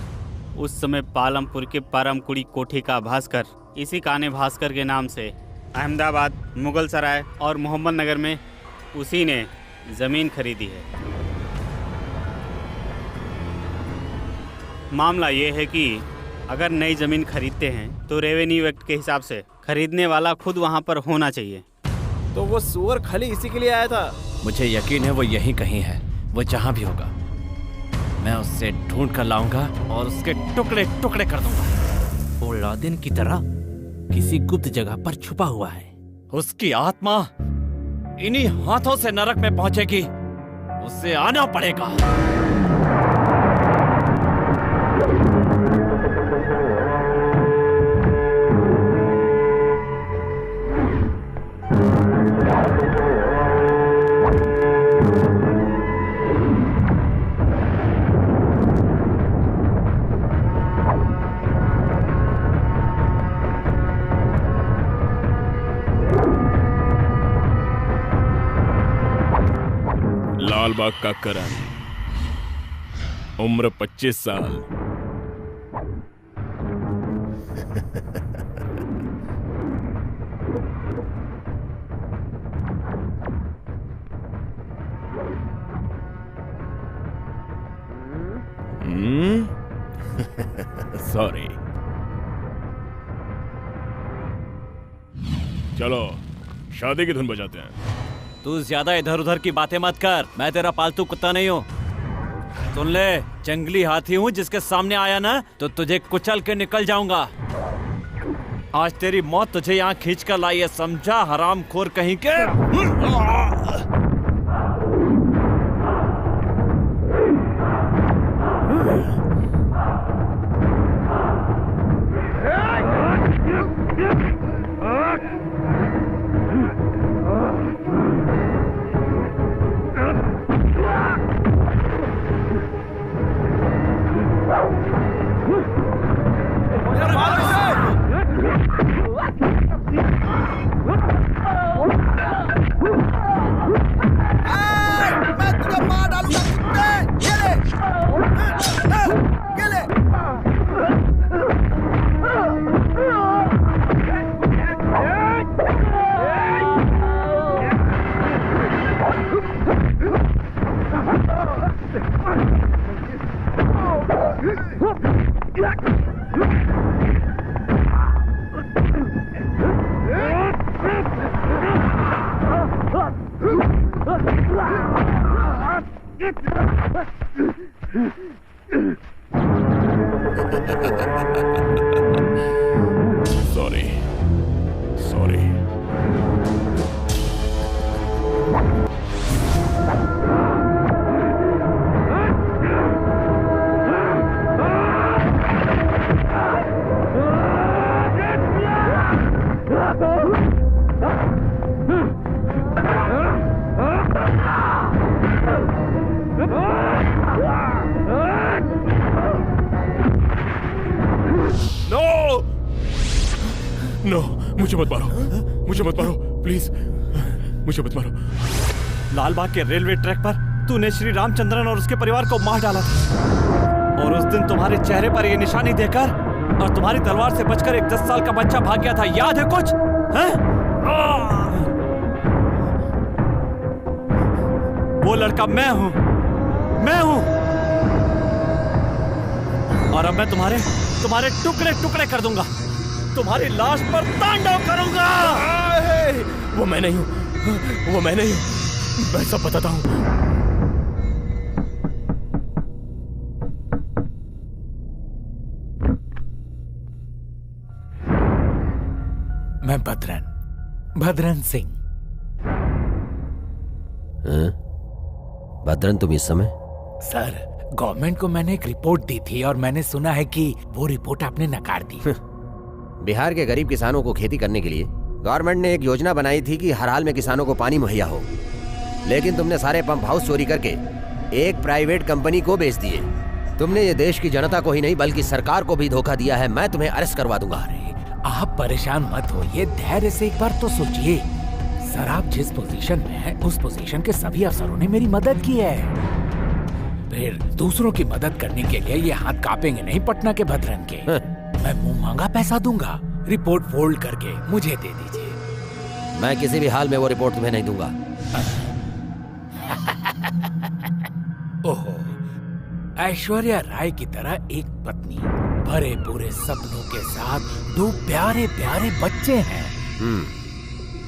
उस समय पालमपुर के परमकुड़ी कोठी का भास्कर, इसी काने भास्कर के नाम से अहमदाबाद, मुगल सराय और मोहम्मद नगर में उसी ने ज़मीन खरीदी है। मामला ये है कि अगर नई ज़मीन खरीदते हैं तो रेवेन्यू एक्ट के हिसाब से खरीदने वाला खुद वहाँ पर होना चाहिए। तो वो सुअर खाली इसी के लिए आया था। मुझे यकीन है वो यहीं कहीं है। वो जहाँ भी होगा मैं उससे ढूंढ कर लाऊंगा और उसके टुकड़े टुकड़े कर दूंगा। वो लादेन की तरह किसी गुप्त जगह पर छुपा हुआ है। उसकी आत्मा इन्हीं हाथों से नरक में पहुंचेगी। उससे आना पड़ेगा। लालबाग का करण, उम्र 25 साल। सॉरी। चलो शादी की धुन बजाते हैं। तू ज्यादा इधर उधर की बातें मत कर। मैं तेरा पालतू कुत्ता नहीं हूँ। सुन ले, जंगली हाथी हूँ। जिसके सामने आया ना तो तुझे कुचल के निकल जाऊंगा। आज तेरी मौत तुझे यहाँ खींच कर लाई है, समझा हरामखोर कहीं के। Sorry sorry. नो, मुझे मत मारो, मुझे मत मारो, प्लीज मुझे मत मारो। लालबाग के रेलवे ट्रैक पर तूने श्री रामचंद्रन और उसके परिवार को मार डाला था, और उस दिन तुम्हारे चेहरे पर ये निशानी देकर और तुम्हारी तलवार से बचकर एक 10 साल का बच्चा भाग गया था। याद है कुछ? हैं? वो लड़का मैं हूं, मैं हूं। और अब मैं तुम्हारे टुकड़े टुकड़े कर दूंगा, तुम्हारी लाश पर तांडव करूंगा। वो मैं नहीं हूँ, मैं सब बताता हूँ। मैं भद्रन सिंह। भद्रन, तुम इस समय? सर, गवर्नमेंट को मैंने एक रिपोर्ट दी थी और मैंने सुना है कि वो रिपोर्ट आपने नकार दी। बिहार के गरीब किसानों को खेती करने के लिए गवर्नमेंट ने एक योजना बनाई थी कि हर हाल में किसानों को पानी मुहैया हो, लेकिन तुमने सारे पंप हाउस चोरी करके एक प्राइवेट कंपनी को बेच दिए। तुमने ये देश की जनता को ही नहीं बल्कि सरकार को भी धोखा दिया है। मैं तुम्हें अरेस्ट करवा दूंगा। आप परेशान मत होइए, धैर्य से एक बार तो सोचिए। सर, आप जिस पोजीशन में हैं, उस पोजीशन के सभी अफसरों ने मेरी मदद की है। फिर दूसरों की मदद करने के लिए ये हाथ कांपेंगे नहीं पटना के भद्रन के। मैं मुंह मांगा पैसा दूंगा, रिपोर्ट फोल्ड करके मुझे दे दीजिए। मैं किसी भी हाल में वो रिपोर्ट तुम्हें नहीं दूंगा। ओहो, ऐश्वर्या राय की तरह एक पत्नी, भरे पूरे सपनों के साथ 2 प्यारे प्यारे बच्चे हैं।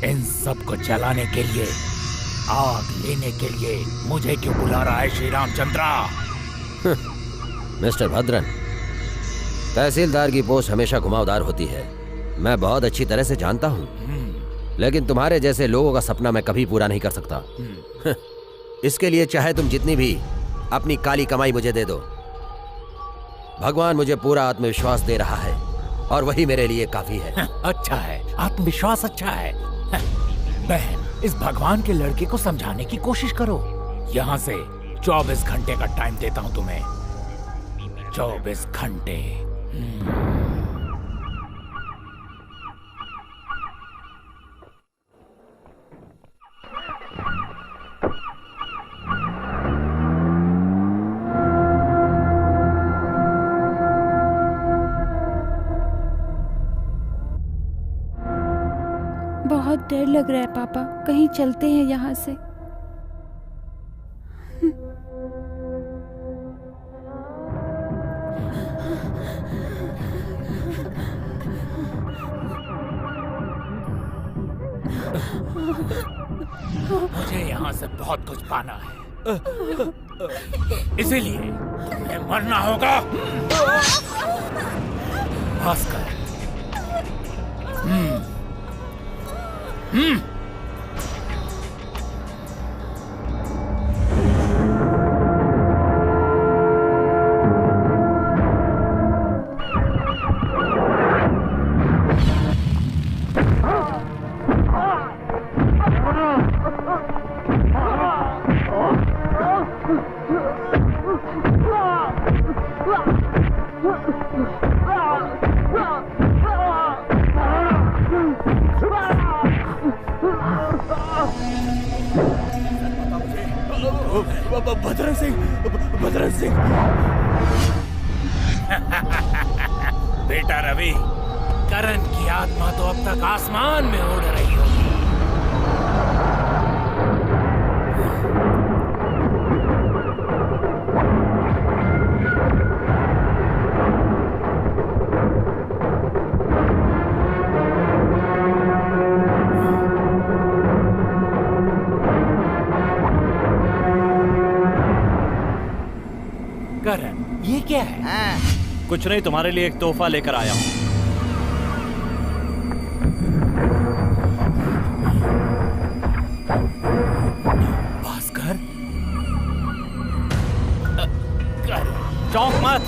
इन सब को जलाने के लिए, आग लेने के लिए मुझे क्यों बुला रहा है श्री रामचंद्रा? मिस्टर भद्रन, तहसीलदार की पोस्ट हमेशा घुमावदार होती है, मैं बहुत अच्छी तरह से जानता हूँ। लेकिन तुम्हारे जैसे लोगों का सपना मैं कभी पूरा नहीं कर सकता। इसके लिए चाहे तुम जितनी भी अपनी काली कमाई मुझे दे दो, भगवान मुझे पूरा आत्मविश्वास दे रहा है और वही मेरे लिए काफी है। अच्छा है, आत्मविश्वास अच्छा है। बहन, इस भगवान के लड़के को समझाने की कोशिश करो। यहाँ से 24 घंटे का टाइम देता हूँ तुम्हें। 24 घंटे। बहुत डर लग रहा है पापा, कहीं चलते हैं यहाँ से। मुझे यहाँ से बहुत कुछ पाना है, इसीलिए तुम्हें मरना होगा। भास्कर, भद्रन सिंह। बेटा रवि, करण की आत्मा तो अब तक आसमान में उड़ रही होगी। करण, ये क्या है? कुछ नहीं, तुम्हारे लिए एक तोहफा लेकर आया हूँ। भास्कर, चौंक मत,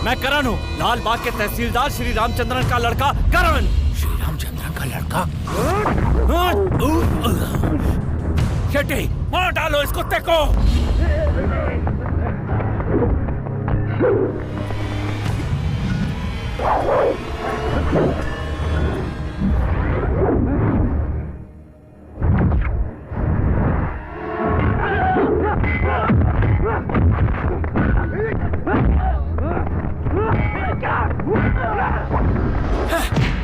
मैं करण हूँ, लाल बाग के तहसीलदार श्री रामचंद्रन का लड़का करण। श्री रामचंद्रन का लड़का? शेट्टी, मार डालो इस कुत्ते को।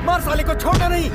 मार साले को, छोड़ना नहीं।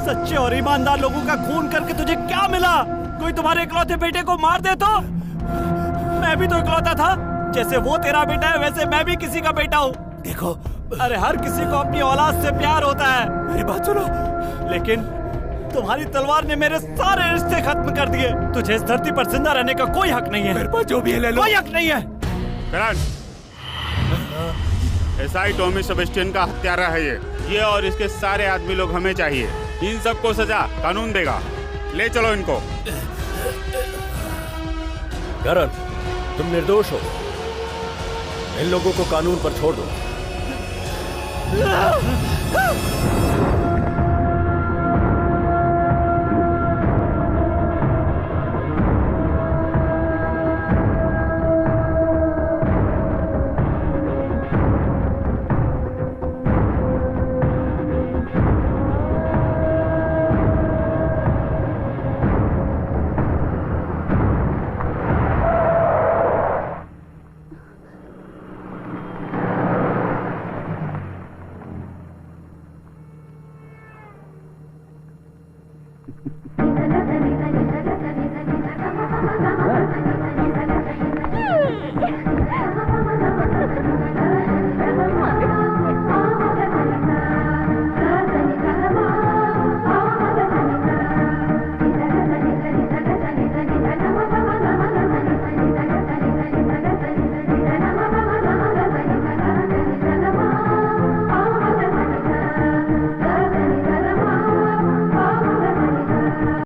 सच्चे और ईमानदार लोगों का खून करके तुझे क्या मिला? कोई तुम्हारे इकलौते बेटे को मार दे तो? मैं भी तो इकलौता था। जैसे वो तेरा बेटा है वैसे मैं भी किसी का बेटा हूँ। देखो, अरे हर किसी को अपनी औलाद से प्यार होता है। मेरी बात सुनो। लेकिन तुम्हारी तलवार ने मेरे सारे रिश्ते खत्म कर दिए। तुझे इस धरती पर जिंदा रहने का कोई हक नहीं है। मेरे पास जो भी है ले लो। कोई हक नहीं है। करण, एसआई टॉमी सेबेस्टियन का हत्यारा है ये और इसके सारे आदमी लोग हमें चाहिए। इन सबको सजा कानून देगा। ले चलो इनको। करण, तुम निर्दोष हो। इन लोगों को कानून पर छोड़ दो।